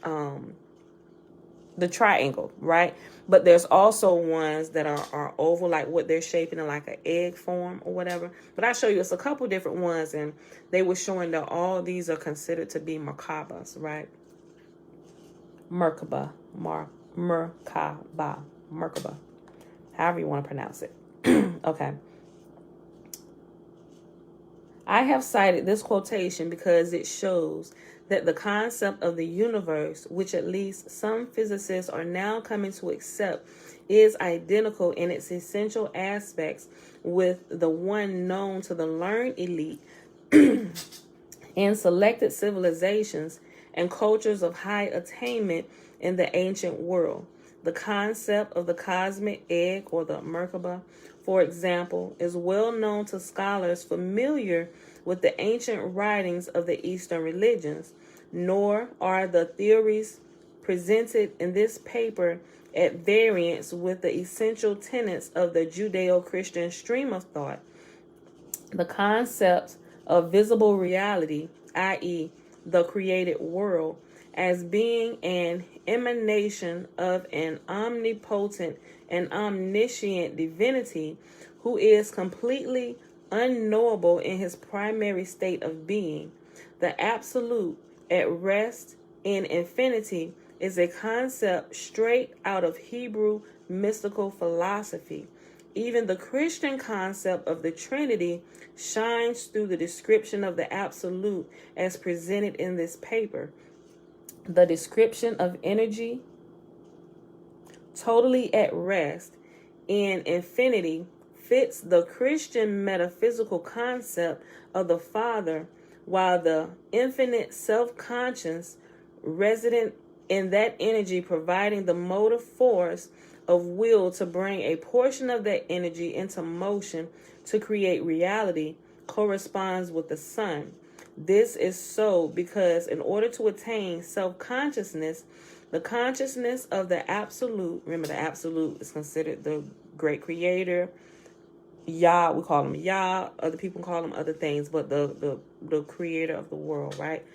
the triangle, right? But there's also ones that are oval, like what they're shaping in like an egg form or whatever. But I'll show you, it's a couple different ones, and they were showing that all these are considered to be Merkabas, right? Merkaba, Merkaba, however you want to pronounce it. Okay. I have cited this quotation because it shows that the concept of the universe, which at least some physicists are now coming to accept, is identical in its essential aspects with the one known to the learned elite in selected civilizations and cultures of high attainment in the ancient world. The concept of the cosmic egg or the Merkaba, for example, is well known to scholars familiar with the ancient writings of the Eastern religions, nor are the theories presented in this paper at variance with the essential tenets of the Judeo-Christian stream of thought. The concept of visible reality, i.e., the created world, as being an emanation of an omnipotent and omniscient divinity who is completely unknowable in his primary state of being. The absolute at rest in infinity is a concept straight out of Hebrew mystical philosophy. Even the Christian concept of the Trinity shines through the description of the absolute as presented in this paper. The description of energy totally at rest in infinity fits the Christian metaphysical concept of the Father, while the infinite self-conscious resident in that energy providing the motive force of will to bring a portion of that energy into motion to create reality corresponds with the Son. This is so because in order to attain self-consciousness, the consciousness of the absolute, remember the absolute is considered the great creator, Yah, we call him Yah, other people call him other things, but the creator of the world, right?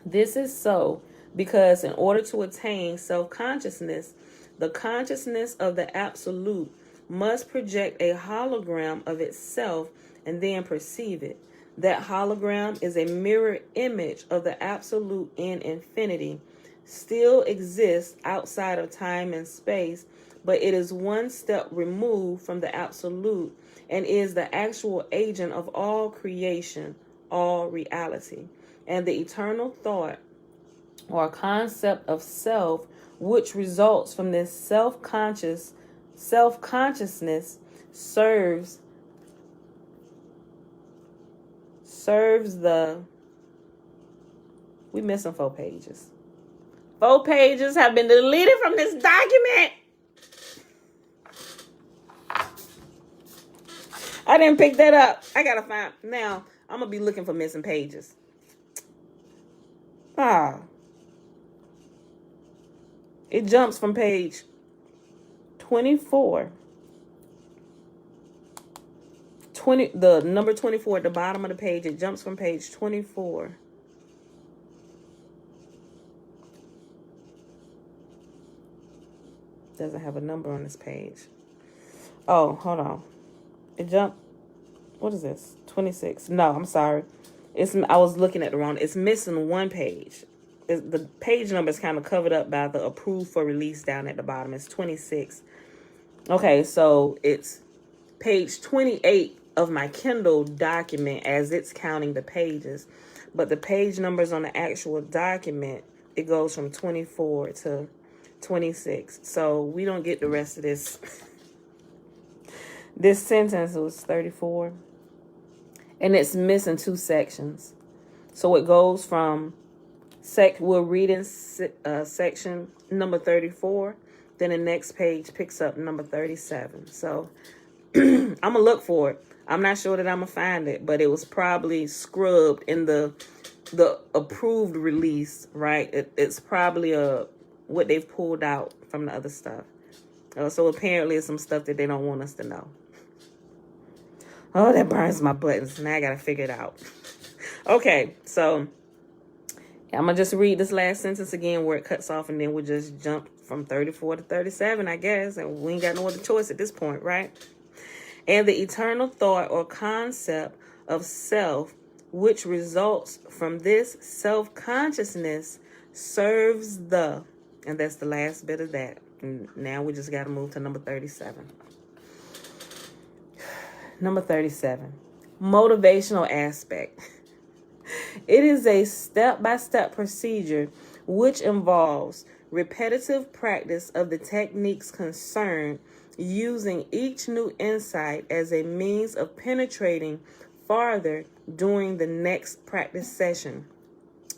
This is so because in order to attain self-consciousness, the consciousness of the absolute must project a hologram of itself and then perceive it. That hologram is a mirror image of the absolute in infinity, still exists outside of time and space, but it is one step removed from the absolute and is the actual agent of all creation, all reality. And the eternal thought or concept of self which results from this self-consciousness serves the, we missing 4 pages. 4 pages have been deleted from this document. I didn't pick that up. I gotta find, now I'm gonna be looking for missing pages. It jumps from page 24. The number 24 at the bottom of the page, it jumps from page 24. Doesn't have a number on this page. Oh, hold on. It jumped. What is this? 26. No, I'm sorry. I was looking at the wrong. It's missing 1 page. The page number is kind of covered up by the approved for release down at the bottom. It's 26. Okay, so it's page 28 of my Kindle document as it's counting the pages. But the page numbers on the actual document, it goes from 24 to 26. So we don't get the rest of this. This sentence was 34. And it's missing 2 sections. So it goes from we're reading section number 34. Then the next page picks up number 37. So I'm going to look for it. I'm not sure that I'm going to find it, but it was probably scrubbed in the approved release, right? It's probably what they've pulled out from the other stuff. So apparently it's some stuff that they don't want us to know. Oh, that burns my buttons. Now I got to figure it out. Okay, so I'm going to just read this last sentence again where it cuts off, and then we'll just jump from 34 to 37, I guess. And we ain't got no other choice at this point, right? And the eternal thought or concept of self, which results from this self-consciousness, serves the, and that's the last bit of that. And now we just got to move to number 37. Number 37, motivational aspect. It is a step-by-step procedure which involves repetitive practice of the techniques concerned, using each new insight as a means of penetrating farther during the next practice session.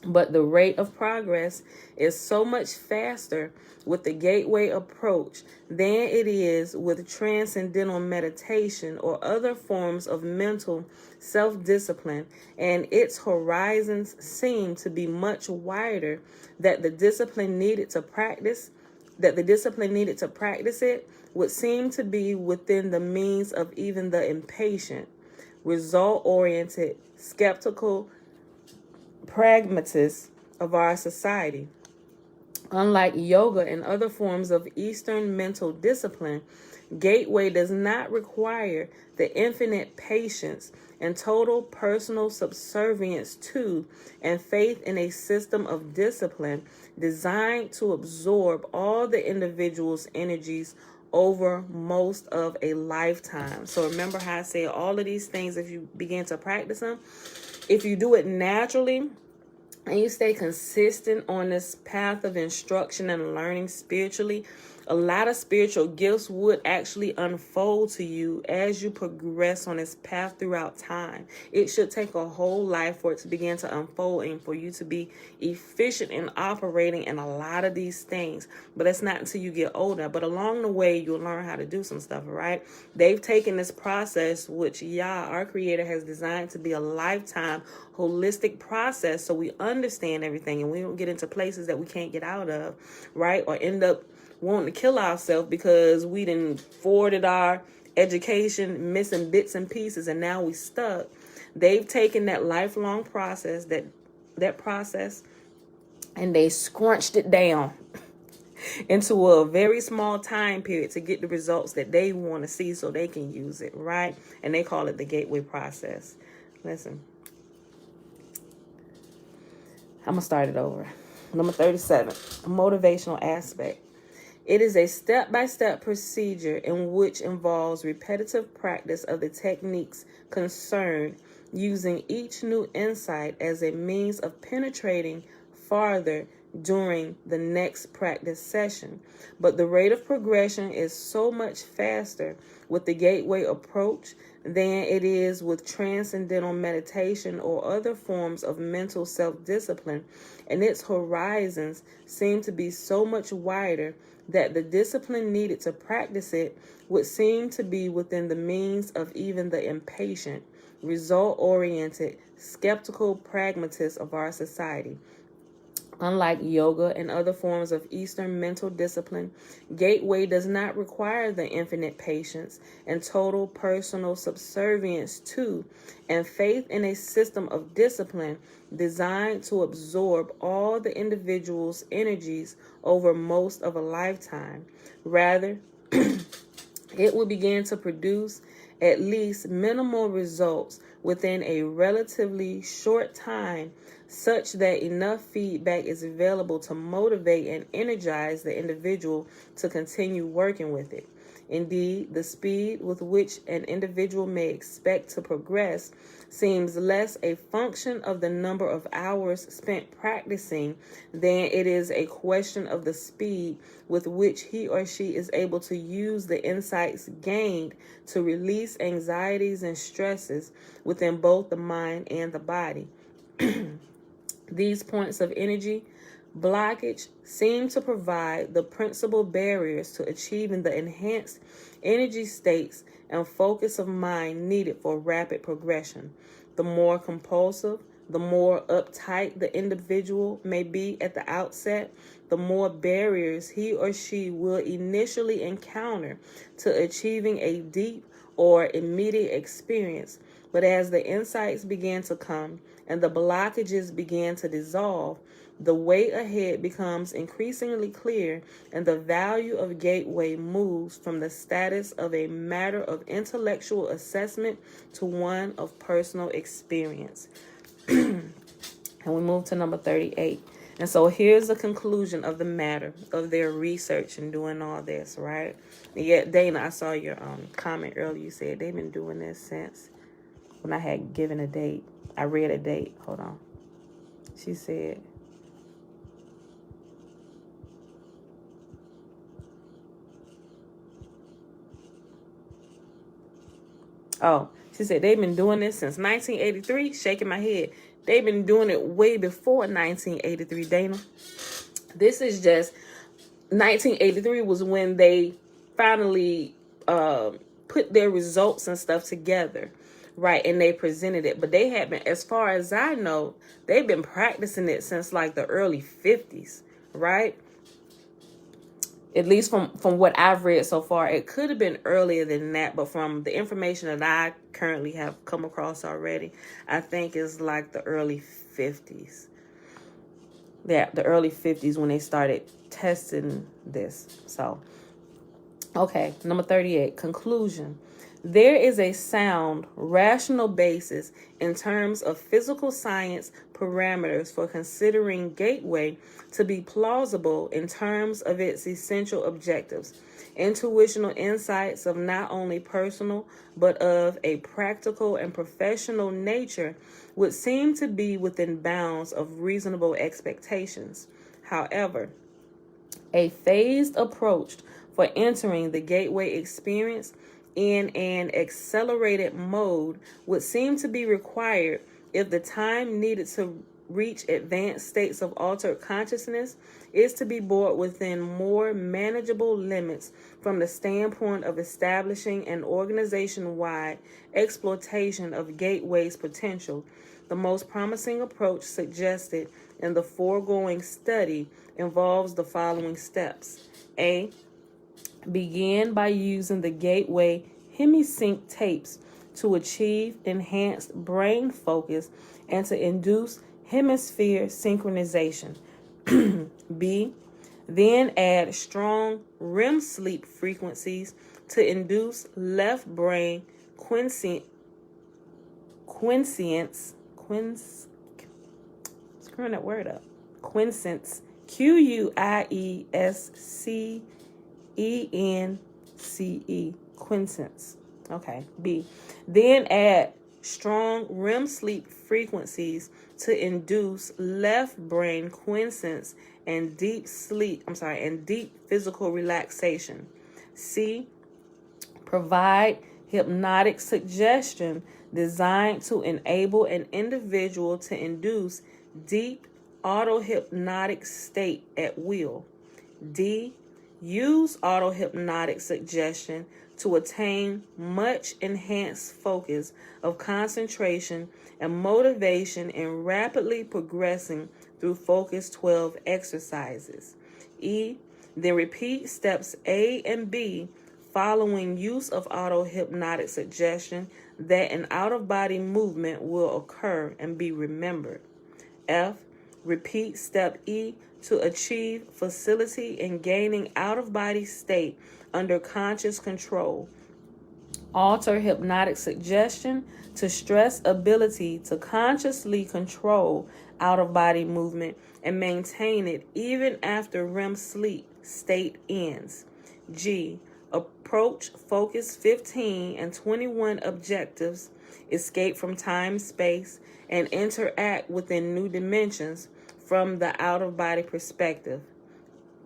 But the rate of progress is so much faster with the gateway approach than it is with transcendental meditation or other forms of mental self-discipline, and its horizons seem to be much wider that the discipline needed to practice it would seem to be within the means of even the impatient, result-oriented, skeptical pragmatists of our society. Unlike yoga and other forms of Eastern mental discipline, Gateway does not require the infinite patience and total personal subservience to and faith in a system of discipline designed to absorb all the individual's energies over most of a lifetime. So remember how I say all of these things, if you begin to practice them, if you do it naturally and you stay consistent on this path of instruction and learning spiritually, a lot of spiritual gifts would actually unfold to you as you progress on this path throughout time. It should take a whole life for it to begin to unfold and for you to be efficient in operating in a lot of these things. But that's not until you get older. But along the way, you'll learn how to do some stuff, right? They've taken this process, which Yah, our creator, has designed to be a lifetime holistic process, so we understand everything and we don't get into places that we can't get out of, right? Or end up wanting to kill ourselves because we didn't forwarded our education, missing bits and pieces, and now we stuck. They've taken that lifelong process, that process, and they scrunched it down into a very small time period to get the results that they want to see so they can use it, right? And they call it the gateway process. Listen, I'm going to start it over. Number 37, a motivational aspect. It is a step-by-step procedure in which involves repetitive practice of the techniques concerned, using each new insight as a means of penetrating farther during the next practice session. But the rate of progression is so much faster with the gateway approach than it is with transcendental meditation or other forms of mental self-discipline, and its horizons seem to be so much wider that the discipline needed to practice it would seem to be within the means of even the impatient, result-oriented, skeptical pragmatists of our society. Unlike yoga and other forms of Eastern mental discipline, Gateway does not require the infinite patience and total personal subservience to and faith in a system of discipline designed to absorb all the individual's energies over most of a lifetime. Rather, it will begin to produce at least minimal results within a relatively short time, such that enough feedback is available to motivate and energize the individual to continue working with it. Indeed, the speed with which an individual may expect to progress seems less a function of the number of hours spent practicing than it is a question of the speed with which he or she is able to use the insights gained to release anxieties and stresses within both the mind and the body. These points of energy blockage seem to provide the principal barriers to achieving the enhanced energy states and focus of mind needed for rapid progression. The more compulsive, the more uptight the individual may be at the outset, the more barriers he or she will initially encounter to achieving a deep or immediate experience. But as the insights begin to come and the blockages begin to dissolve, the way ahead becomes increasingly clear, and the value of Gateway moves from the status of a matter of intellectual assessment to one of personal experience. And we move to number 38. And so here's the conclusion of the matter of their research and doing all this, right? And yet, Dana, I saw your comment earlier. You said they've been doing this since when I had given a date. I read a date. Hold on. She said, she said they've been doing this since 1983. Shaking my head. They've been doing it way before 1983, Dana. This is just 1983 was when they finally put their results and stuff together, right? And they presented it. But they have been, as far as I know, they've been practicing it since like the early 50s, right? At least from what I've read so far. It could have been earlier than that, but from the information that I currently have come across already, I think it's like the early 50s. Yeah, the early 50s when they started testing this. So, okay, number 38, conclusion. There is a sound, rational basis in terms of physical science parameters for considering Gateway to be plausible in terms of its essential objectives. Intuitional insights of not only personal, but of a practical and professional nature would seem to be within bounds of reasonable expectations. However, a phased approach for entering the Gateway experience in an accelerated mode would seem to be required if the time needed to reach advanced states of altered consciousness is to be brought within more manageable limits from the standpoint of establishing an organization-wide exploitation of Gateway's potential. The most promising approach suggested in the foregoing study involves the following steps. A. Begin by using the Gateway hemisync tapes to achieve enhanced brain focus and to induce hemisphere synchronization. B. Then add strong REM sleep frequencies to induce left brain quiescence. Screwing that word up. Quiescence. Quiescence. Quiescence. Okay. B. Then add strong REM sleep frequencies to induce left brain quiescence and deep physical relaxation. C. Provide hypnotic suggestion designed to enable an individual to induce deep auto-hypnotic state at will. D. Use auto-hypnotic suggestion to attain much enhanced focus of concentration and motivation in rapidly progressing through Focus 12 exercises. E. Then repeat steps A and B following use of auto-hypnotic suggestion that an out-of-body movement will occur and be remembered. F. Repeat step E to achieve facility in gaining out-of-body state under conscious control. Alter hypnotic suggestion to stress ability to consciously control out-of-body movement and maintain it even after REM sleep state ends. G. Approach Focus 15 and 21 objectives, escape from time, space, and interact within new dimensions from the out-of-body perspective.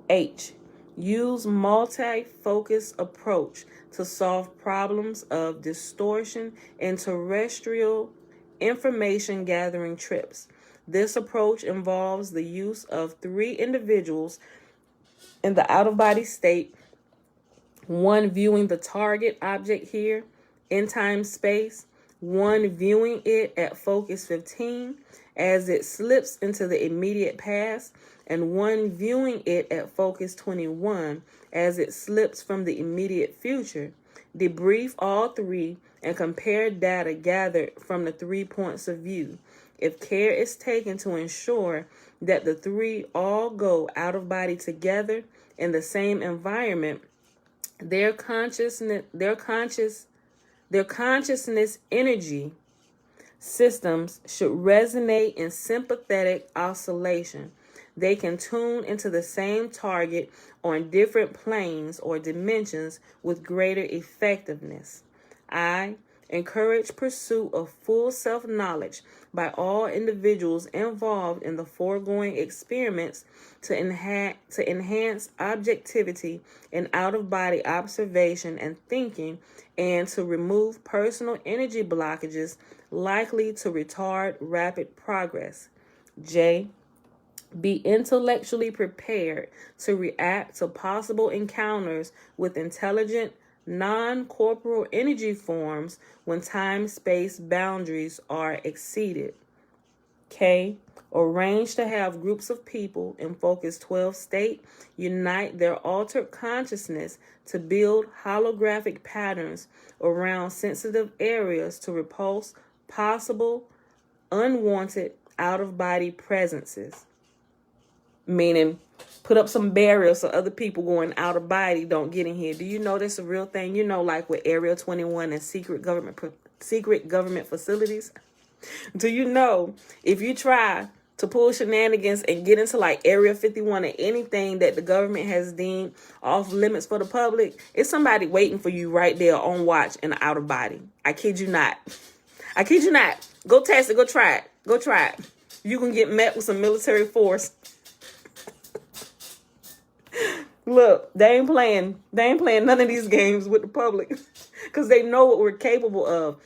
H. Use multi-focus approach to solve problems of distortion in terrestrial information gathering trips. This approach involves the use of 3 individuals in the out-of-body state, one viewing the target object here in time space, one viewing it at Focus 15 as it slips into the immediate past, and one viewing it at Focus 21 as it slips from the immediate future. Debrief all 3 and compare data gathered from the 3 points of view. If care is taken to ensure that the 3 all go out of body together in the same environment, their consciousness energy systems should resonate in sympathetic oscillation. They can tune into the same target on different planes or dimensions with greater effectiveness. I. Encourage pursuit of full self-knowledge by all individuals involved in the foregoing experiments to enhance objectivity in out-of-body observation and thinking, and to remove personal energy blockages likely to retard rapid progress. J. Be intellectually prepared to react to possible encounters with intelligent, non-corporeal energy forms when time-space boundaries are exceeded. K. Arrange to have groups of people in Focus 12 state unite their altered consciousness to build holographic patterns around sensitive areas to repulse possible, unwanted, out-of-body presences. Meaning, put up some barriers so other people going out of body don't get in here. Do you know this is a real thing? You know, like with Area 21 and secret government facilities. Do you know if you try to pull shenanigans and get into like Area 51 or anything that the government has deemed off limits for the public, it's somebody waiting for you right there on watch and out of body. I kid you not. I kid you not. Go test it. Go try it. Go try it. You can get met with some military force. Look, they ain't playing none of these games with the public because they know what we're capable of.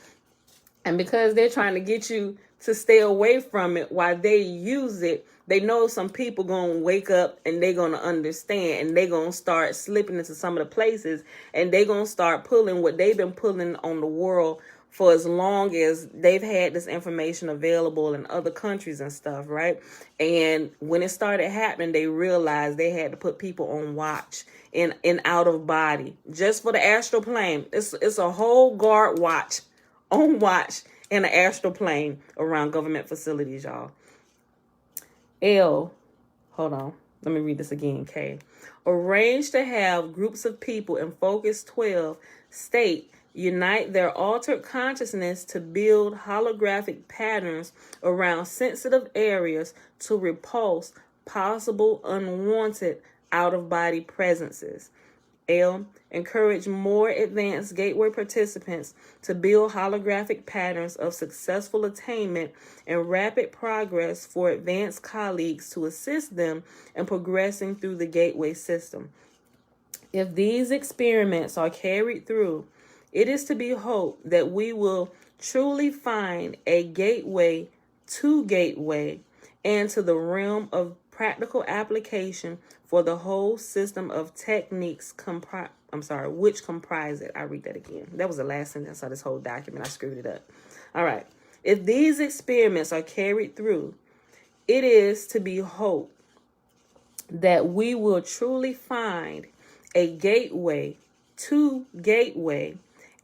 And because they're trying to get you to stay away from it while they use it, they know some people going to wake up and they're going to understand, and they're going to start slipping into some of the places, and they're going to start pulling what they've been pulling on the world for as long as they've had this information available in other countries and stuff, right? And when it started happening, they realized they had to put people on watch in out of body just for the astral plane. It's a whole guard watch on watch in the astral plane around government facilities, y'all. L, hold on, let me read this again. K, arrange to have groups of people in Focus 12 state unite their altered consciousness to build holographic patterns around sensitive areas to repulse possible unwanted out-of-body presences. L. Encourage more advanced gateway participants to build holographic patterns of successful attainment and rapid progress for advanced colleagues to assist them in progressing through the gateway system. If these experiments are carried through, it is to be hoped that we will truly find a gateway to gateway and to the realm of practical application for the whole system of techniques which comprise it. I read that again. That was the last sentence of this whole document. I screwed it up. All right. If these experiments are carried through, it is to be hoped that we will truly find a gateway to gateway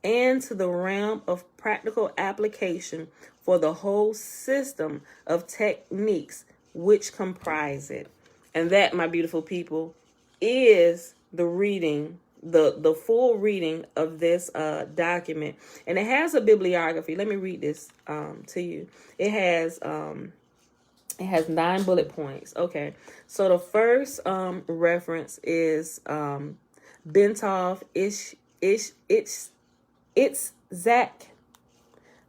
and to the realm of practical application for the whole system of techniques which comprise it. And that, my beautiful people, is the reading, the full reading of this document. And it has a bibliography. Let me read this to you. It has 9 bullet points. Okay. So the first reference is Bentov Zach,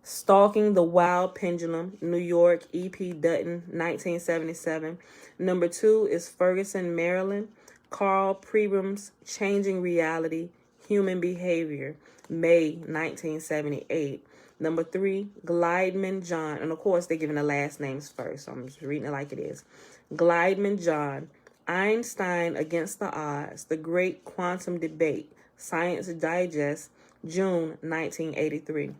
Stalking the Wild Pendulum, New York, E.P. Dutton, 1977. Number 2 is Ferguson, Maryland, Carl Pribram's Changing Reality, Human Behavior, May 1978. Number 3, Glideman John. And of course, they're giving the last names first, so I'm just reading it like it is. Glideman John, Einstein Against the Odds, The Great Quantum Debate, Science Digest, June 1983.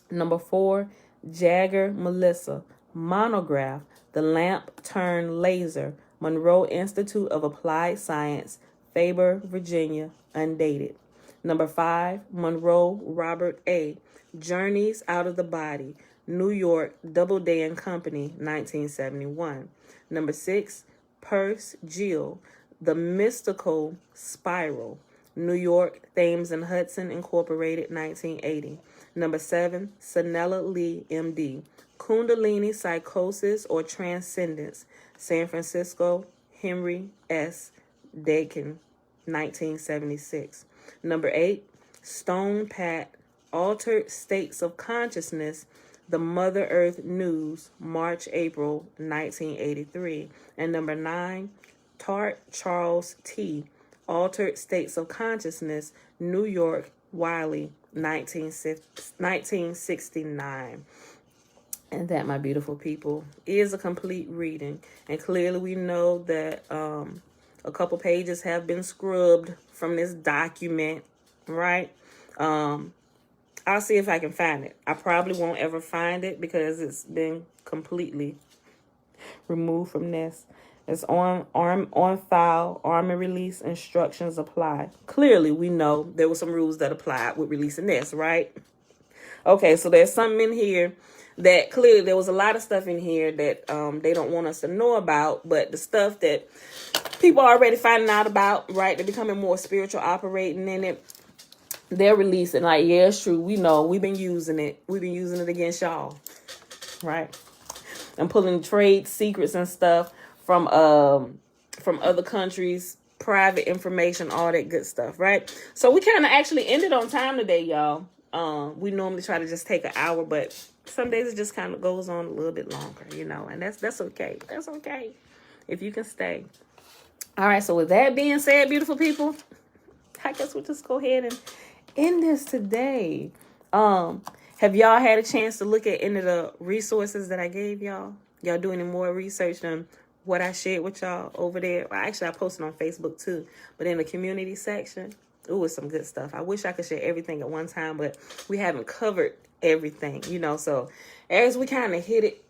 Number 4, Jagger Melissa, Monograph, The Lamp Turned Laser, Monroe Institute of Applied Science, Faber, Virginia, undated. Number 5, Monroe Robert A., Journeys Out of the Body, New York, Doubleday and Company, 1971. Number 6, Peirce Jill, The Mystical Spiral, New York, Thames and Hudson, Incorporated, 1980. Number 7, Sanella Lee, MD, Kundalini Psychosis or Transcendence, San Francisco, Henry S. Dakin, 1976. Number 8, Stone Pat, Altered States of Consciousness, The Mother Earth News, March, April, 1983. And number 9, Tart Charles T., Altered States of Consciousness, New York, Wiley, 1969. And that, my beautiful people, is a complete reading. And clearly we know that a couple pages have been scrubbed from this document, right? I'll see if I can find it. I probably won't ever find it because it's been completely removed from this. It's on file, arm and release instructions apply. Clearly, we know there were some rules that applied with releasing this, right? Okay, so there's something in here that clearly there was a lot of stuff in here that they don't want us to know about, but the stuff that people are already finding out about, right? They're becoming more spiritual, operating in it. They're releasing, like, yeah, it's true. We know. We've been using it. We've been using it against y'all, right? And pulling trade secrets and stuff from other countries, private information, all that good stuff, right? So we kind of actually ended on time today, y'all. We normally try to just take an hour, but some days it just kind of goes on a little bit longer, you know, and that's okay. That's okay if you can stay. All right, so with that being said, beautiful people, I guess we'll just go ahead and end this today. Have y'all had a chance to look at any of the resources that I gave y'all? Y'all do any more research than what I shared with y'all over there? Well, actually, I posted on Facebook too, but in the community section, ooh, it's some good stuff. I wish I could share everything at one time, but we haven't covered everything, you know. So as we kind of hit it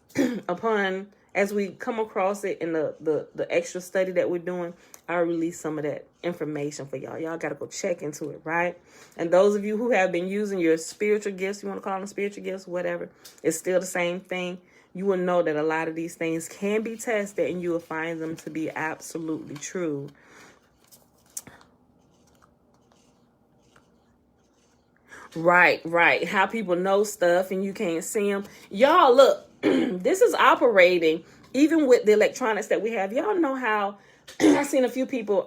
upon, as we come across it in the extra study that we're doing, I'll release some of that information for y'all. Y'all got to go check into it, right? And those of you who have been using your spiritual gifts, you want to call them spiritual gifts, whatever, it's still the same thing. You will know that a lot of these things can be tested and you will find them to be absolutely true. Right. How people know stuff and you can't see them. Y'all, look, this is operating even with the electronics that we have. Y'all know how I've seen a few people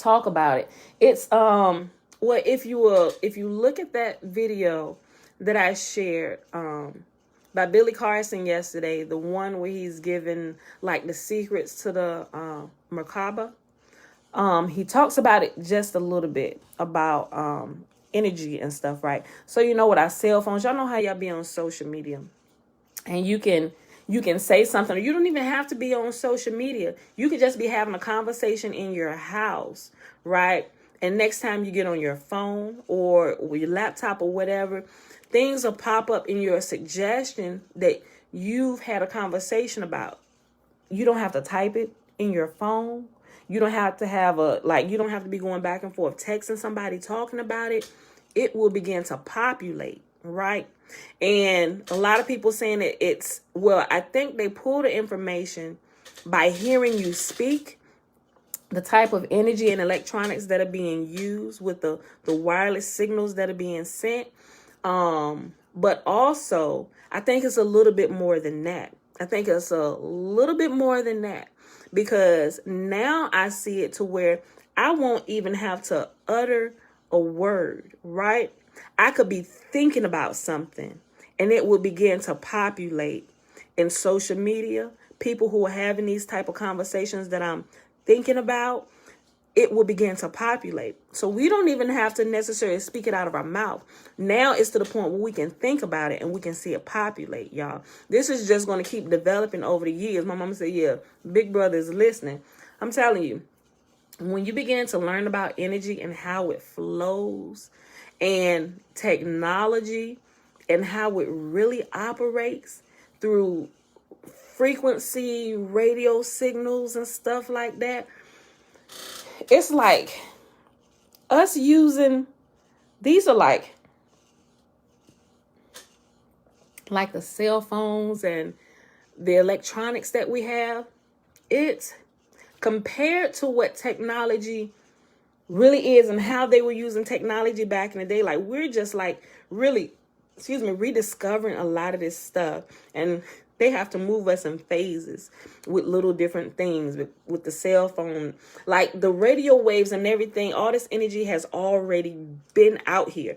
talk about it. It's well, if you look at that video that I shared by Billy Carson yesterday, the one where he's giving like the secrets to the Merkaba, he talks about it just a little bit about energy and stuff, right? So you know, with our cell phones, y'all know how y'all be on social media, and you can say something, or you don't even have to be on social media. You could just be having a conversation in your house, right? And next time you get on your phone or your laptop or whatever, things will pop up in your suggestion that you've had a conversation about. You don't have to type it in your phone. You don't have to have you don't have to be going back and forth texting somebody talking about it. It will begin to populate, right? And a lot of people saying that I think they pull the information by hearing you speak, the type of energy and electronics that are being used with the wireless signals that are being sent. But also, I think it's a little bit more than that. Because now I see it to where I won't even have to utter a word, right? I could be thinking about something and it will begin to populate in social media. People who are having these type of conversations that I'm thinking about, it will begin to populate. So we don't even have to necessarily speak it out of our mouth. Now it's to the point where we can think about it and we can see it populate, y'all. This is just going to keep developing over the years. My mama said, yeah, Big Brother is listening. I'm telling you, when you begin to learn about energy and how it flows and technology and how it really operates through frequency, radio signals and stuff like that, it's like us using, these are like the cell phones and the electronics that we have. It's compared to what technology really is and how they were using technology back in the day. Like, we're just like really, rediscovering a lot of this stuff. And they have to move us in phases with little different things, with the cell phone, like the radio waves and everything. All this energy has already been out here.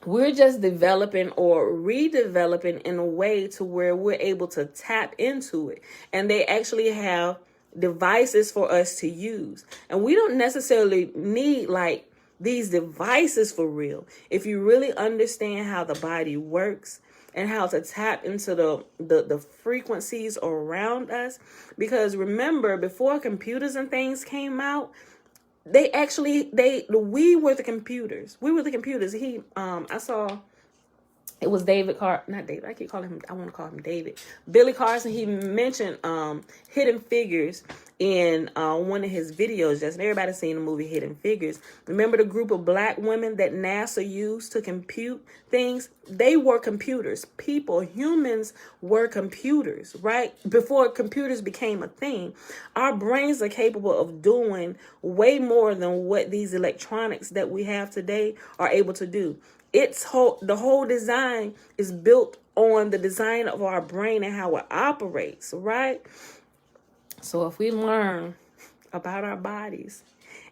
We're just developing or redeveloping in a way to where we're able to tap into it. And they actually have devices for us to use. And we don't necessarily need like these devices for real. If you really understand how the body works and how to tap into the frequencies around us. Because remember, before computers and things came out, we were the computers. I saw, it was not David. I want to call him David. Billy Carson, he mentioned Hidden Figures in one of his videos. Just everybody's seen the movie Hidden Figures. Remember the group of black women that NASA used to compute things? They were computers. Humans were computers, right? Before computers became a thing. Our brains are capable of doing way more than what these electronics that we have today are able to do. The whole design is built on the design of our brain and how it operates, right? So if we learn about our bodies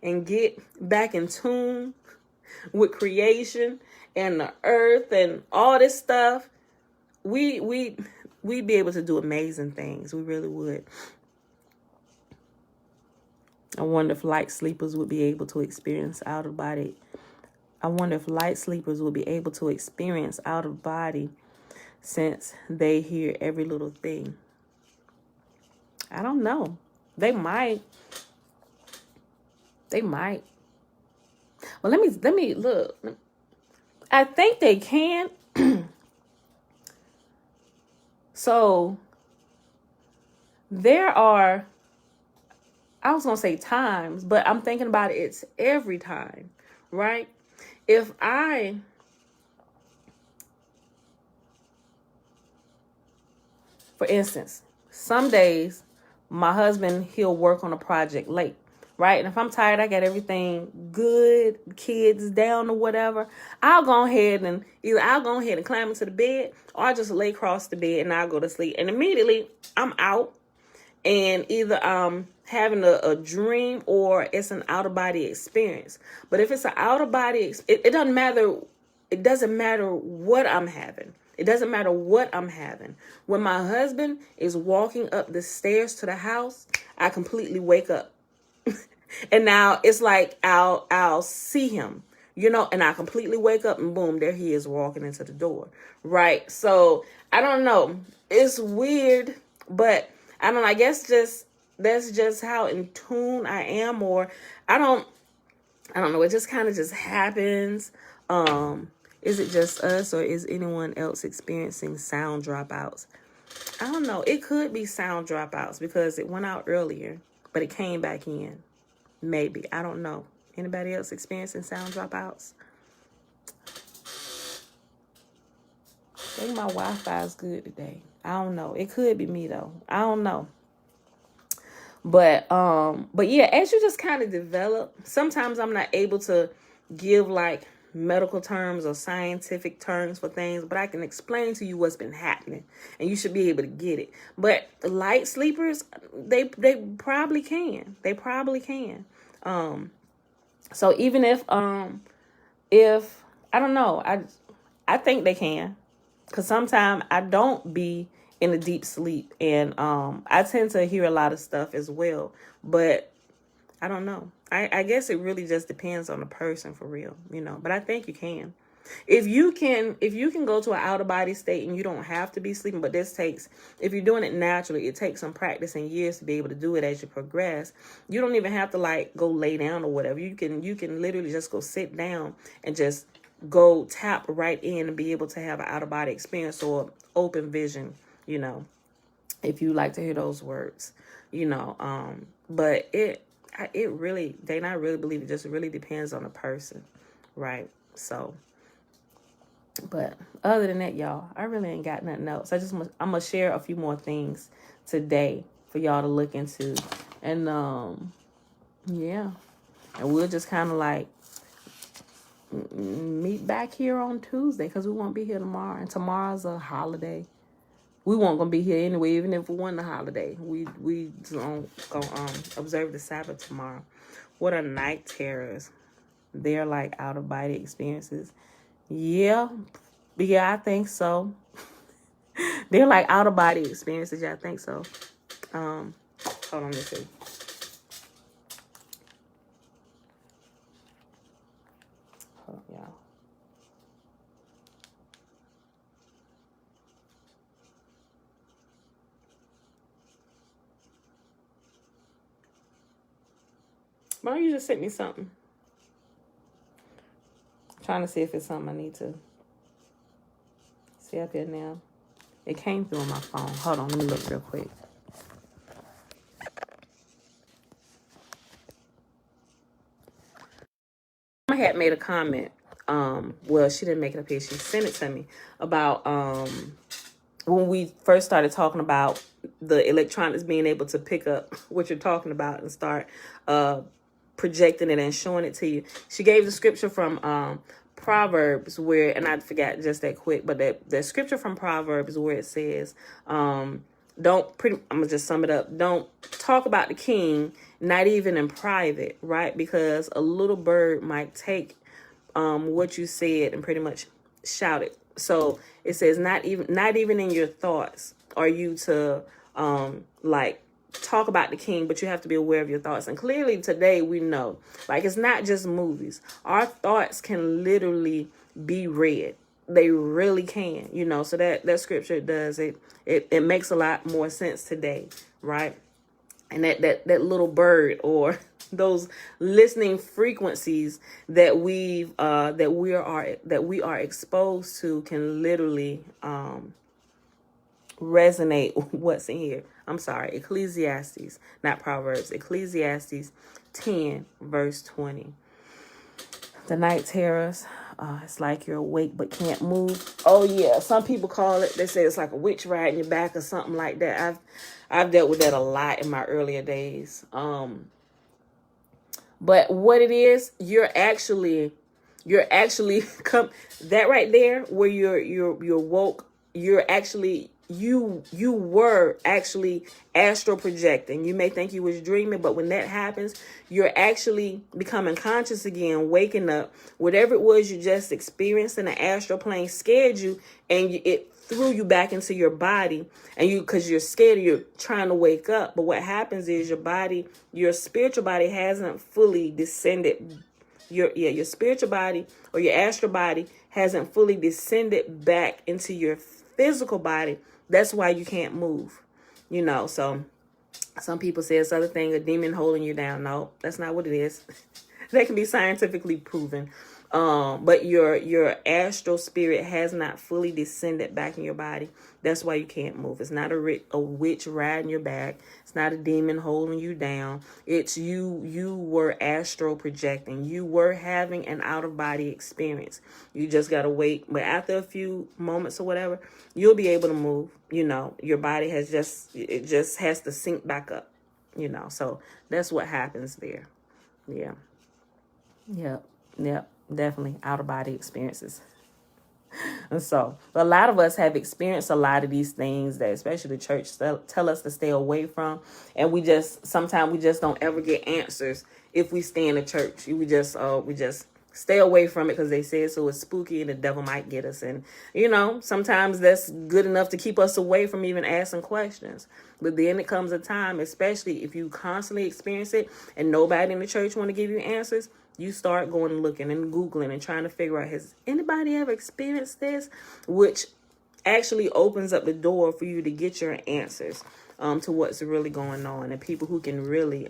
and get back in tune with creation and the earth and all this stuff, we'd be able to do amazing things. We really would. I wonder if light sleepers would be able to experience out of body. Since they hear every little thing. I don't know. They might. Well, let me look. I think they can. So there are, I was going to say times, but I'm thinking about it. It's every time, right? If for instance, some days my husband, he'll work on a project late, right? And if I'm tired, I got everything good, kids down or whatever, I'll go ahead and climb into the bed, or I'll just lay across the bed and I'll go to sleep. And immediately I'm out and either having a dream or it's an out of body experience. But if it's an out of body, it doesn't matter. It doesn't matter what I'm having. It doesn't matter what I'm having. When my husband is walking up the stairs to the house, I completely wake up. And now it's like I'll see him, and I completely wake up and boom, there he is walking into the door. Right. So I don't know. It's weird, but I don't know. I guess that's just how in tune I am, or I don't know. It just kind of just happens. Is it just us, or is anyone else experiencing sound dropouts? I don't know. It could be sound dropouts because it went out earlier, but it came back in. Maybe. I don't know. Anybody else experiencing sound dropouts? I think my Wi-Fi is good today. I don't know. It could be me though. I don't know. But yeah, as you just kind of develop, sometimes I'm not able to give like medical terms or scientific terms for things, but I can explain to you what's been happening and you should be able to get it. But light sleepers, they probably can. They probably can. So even if I don't know, I think they can, because sometimes I don't be in a deep sleep, and I tend to hear a lot of stuff as well, but I don't know. I guess it really just depends on the person for real, but I think you can. If you can go to an out of body state and you don't have to be sleeping, but if you're doing it naturally, it takes some practice and years to be able to do it as you progress. You don't even have to like go lay down or whatever. You can literally just go sit down and just go tap right in and be able to have an out of body experience or open vision, if you like to hear those words, but it really, Dana, I really believe it just really depends on the person, right? So, but other than that, y'all, I really ain't got nothing else. I'm gonna share a few more things today for y'all to look into, and yeah, and we'll just kind of like meet back here on Tuesday, because we won't be here tomorrow, and tomorrow's a holiday. We won't gonna be here anyway, even if we won the holiday. We don't go observe the Sabbath tomorrow. What are night terrors? They're like out of body experiences. Yeah, I think so. They're like out of body experiences. Yeah, I think so. Hold on, let's see. Hold on, y'all. Why don't you just send me something? Trying to see if it's something I need to see up here now. It came through on my phone. Hold on, let me look real quick. I had made a comment. Well, she didn't make it up here. She sent it to me about when we first started talking about the electronics being able to pick up what you're talking about and start projecting it and showing it to you. She gave the scripture from Proverbs where, and I forgot just that quick, but the scripture from Proverbs where it says, I'm gonna just sum it up. Don't talk about the king, not even in private, right? Because a little bird might take what you said and pretty much shout it. So it says not even in your thoughts are you to like talk about the king, but you have to be aware of your thoughts. And clearly today we know, like, it's not just movies. Our thoughts can literally be read. They really can, so that scripture does it makes a lot more sense today, right? And that little bird, or those listening frequencies that we are exposed to, can literally resonate with what's in here. I'm sorry, Ecclesiastes, not Proverbs. Ecclesiastes 10 verse 20. The night terrors. It's like you're awake but can't move. Oh yeah, some people call it. They say it's like a witch riding your back or something like that. I've dealt with that a lot in my earlier days. But what it is, you're actually come that right there where you're woke. You're actually you were actually astral projecting. You may think you was dreaming, but when that happens, you're actually becoming conscious again, waking up. Whatever it was you just experienced in the astral plane scared you, and it threw you back into your body, and because you're scared, you're trying to wake up. But what happens is your spiritual body hasn't fully descended. Your spiritual body or your astral body hasn't fully descended back into your physical body. That's why you can't move, so some people say it's other thing, a demon holding you down. No, that's not what it is. That can be scientifically proven. But your astral spirit has not fully descended back in your body. That's why you can't move. It's not a witch riding your back. It's not a demon holding you down. It's you were astral projecting. You were having an out-of-body experience. You just got to wait. But after a few moments or whatever, you'll be able to move. Your body it just has to sync back up, So that's what happens there. Yeah. Yep. Definitely out-of-body experiences. And so a lot of us have experienced a lot of these things that especially the church tell us to stay away from. And sometimes we just don't ever get answers if we stay in the church. We just stay away from it because they say so it's spooky and the devil might get us. And, sometimes that's good enough to keep us away from even asking questions. But then it comes a time, especially if you constantly experience it and nobody in the church want to give you answers, you start going and looking and Googling and trying to figure out, has anybody ever experienced this? Which actually opens up the door for you to get your answers to what's really going on. And people who can really,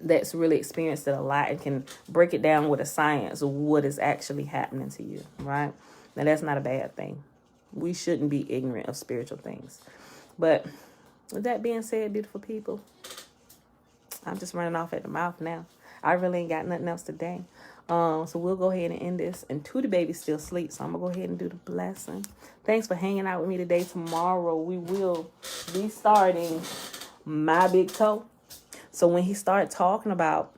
that's really experienced it a lot and can break it down with a science of what is actually happening to you, right? Now, that's not a bad thing. We shouldn't be ignorant of spiritual things. But with that being said, beautiful people, I'm just running off at the mouth now. I really ain't got nothing else today. So we'll go ahead and end this. And Tootie Baby's still asleep, so I'm going to go ahead and do the blessing. Thanks for hanging out with me today. Tomorrow we will be starting My Big Toe. So when he starts talking about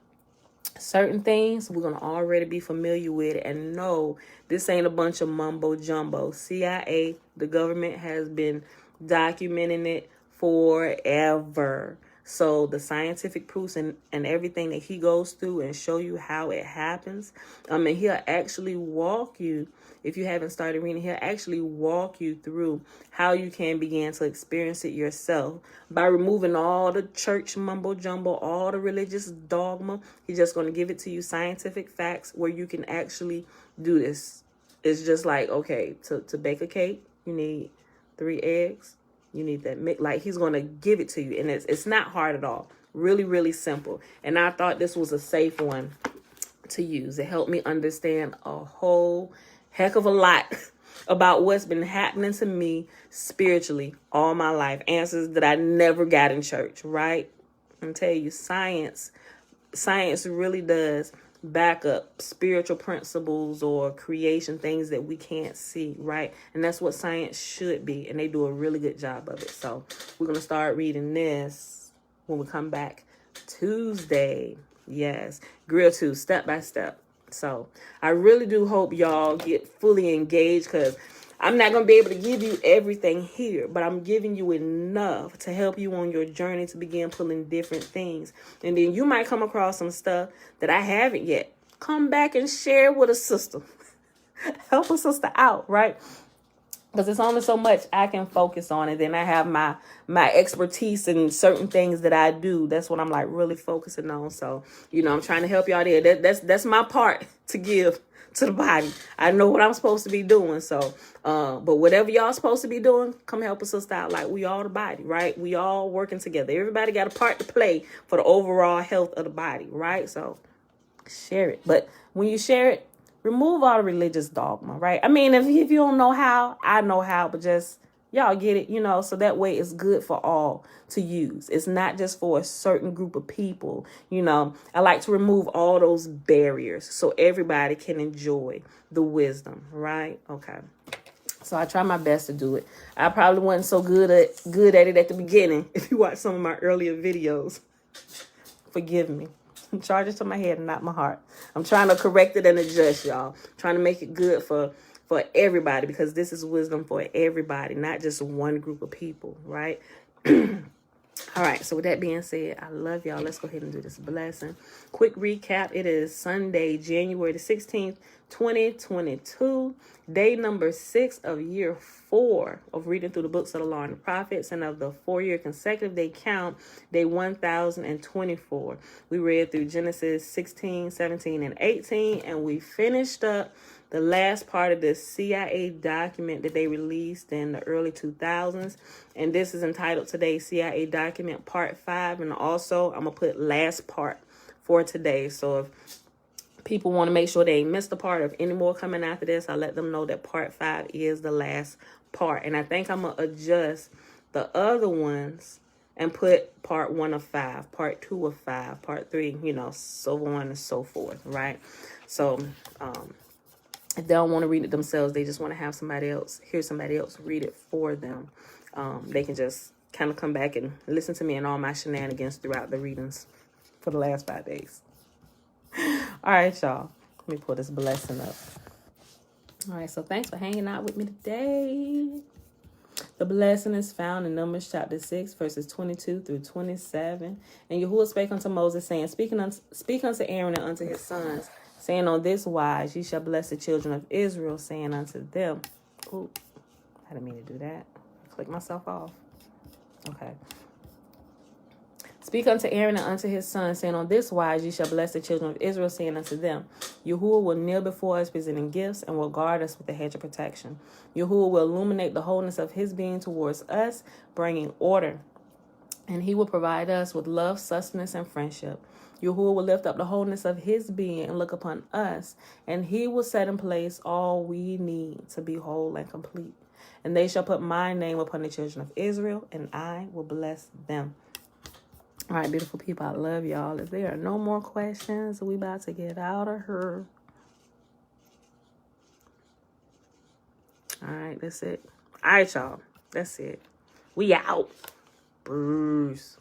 certain things, we're going to already be familiar with it and know this ain't a bunch of mumbo jumbo. CIA, the government has been documenting it forever. So the scientific proofs and everything that he goes through and show you how it happens. And he'll actually walk you, if you haven't started reading, he'll actually walk you through how you can begin to experience it yourself by removing all the church mumbo jumbo, all the religious dogma. He's just going to give it to you scientific facts where you can actually do this. It's just like, okay, to bake a cake, you need 3 eggs. You need that mix. Like, he's going to give it to you. And it's not hard at all. Really, really simple. And I thought this was a safe one to use. It helped me understand a whole heck of a lot about what's been happening to me spiritually all my life. Answers that I never got in church, right? I'm telling you, science really does back up spiritual principles or creation, things that we can't see, right? And that's what science should be, and they do a really good job of it. So we're going to start reading this when we come back Tuesday. Yes, Greer 2, step by step. So I really do hope y'all get fully engaged, because I'm not going to be able to give you everything here, but I'm giving you enough to help you on your journey to begin pulling different things. And then you might come across some stuff that I haven't yet. Come back and share with a sister. Help a sister out, right? Because there's only so much I can focus on. And then I have my expertise in certain things that I do. That's what I'm like really focusing on. So, I'm trying to help y'all there. That's my part to give to the body. I know what I'm supposed to be doing. So, but whatever y'all supposed to be doing, come help us out. Like, we all the body, right? We all working together. Everybody got a part to play for the overall health of the body, right? So share it. But when you share it, remove all the religious dogma, right? I mean, if you don't know how, I know how, but just y'all get it, so that way it's good for all to use. It's not just for a certain group of people. I like to remove all those barriers so everybody can enjoy the wisdom, right? Okay. So I try my best to do it. I probably wasn't so good at it at the beginning. If you watch some of my earlier videos, forgive me. Charge it to my head and not my heart. I'm trying to correct it and adjust, y'all. Trying to make it good for for everybody, because this is wisdom for everybody, not just one group of people, right? All right, so with that being said, I love y'all. Let's go ahead and do this blessing. Quick recap. It is Sunday, January the 16th, 2022. Day number 6 of year 4 of reading through the books of the law and the prophets, and of the 4-year consecutive day count, day 1024. We read through Genesis 16, 17, and 18, and we finished up the last part of this C.I.A. document that they released in the early 2000s. And this is entitled today's C.I.A. document part 5. And also I'm going to put last part for today. So if people want to make sure they ain't missed the part of any more coming after this, I'll let them know that part 5 is the last part. And I think I'm going to adjust the other ones and put part 1 of 5, part 2 of 5, part 3, so on and so forth, right? So, if they don't want to read it themselves, they just want to have hear somebody else read it for them. They can just kind of come back and listen to me and all my shenanigans throughout the readings for the last 5 days. All right, y'all. Let me pull this blessing up. All right, so thanks for hanging out with me today. The blessing is found in Numbers chapter 6, verses 22 through 27. And Yahuwah spake unto Moses, saying, Speak unto Aaron and unto his sons, saying, On this wise ye shall bless the children of Israel, saying unto them, ooh, I didn't mean to do that. Click myself off. Okay. Speak unto Aaron and unto his sons, saying, On this wise ye shall bless the children of Israel, saying unto them, Yahuwah will kneel before us, presenting gifts, and will guard us with a hedge of protection. Yahuwah will illuminate the wholeness of his being towards us, bringing order. And he will provide us with love, sustenance, and friendship. Yahuwah will lift up the wholeness of his being and look upon us, and he will set in place all we need to be whole and complete. And they shall put my name upon the children of Israel, and I will bless them. All right, beautiful people, I love y'all. If there are no more questions, we about to get out of here. All right, that's it. All right, y'all. That's it. We out. Bruce.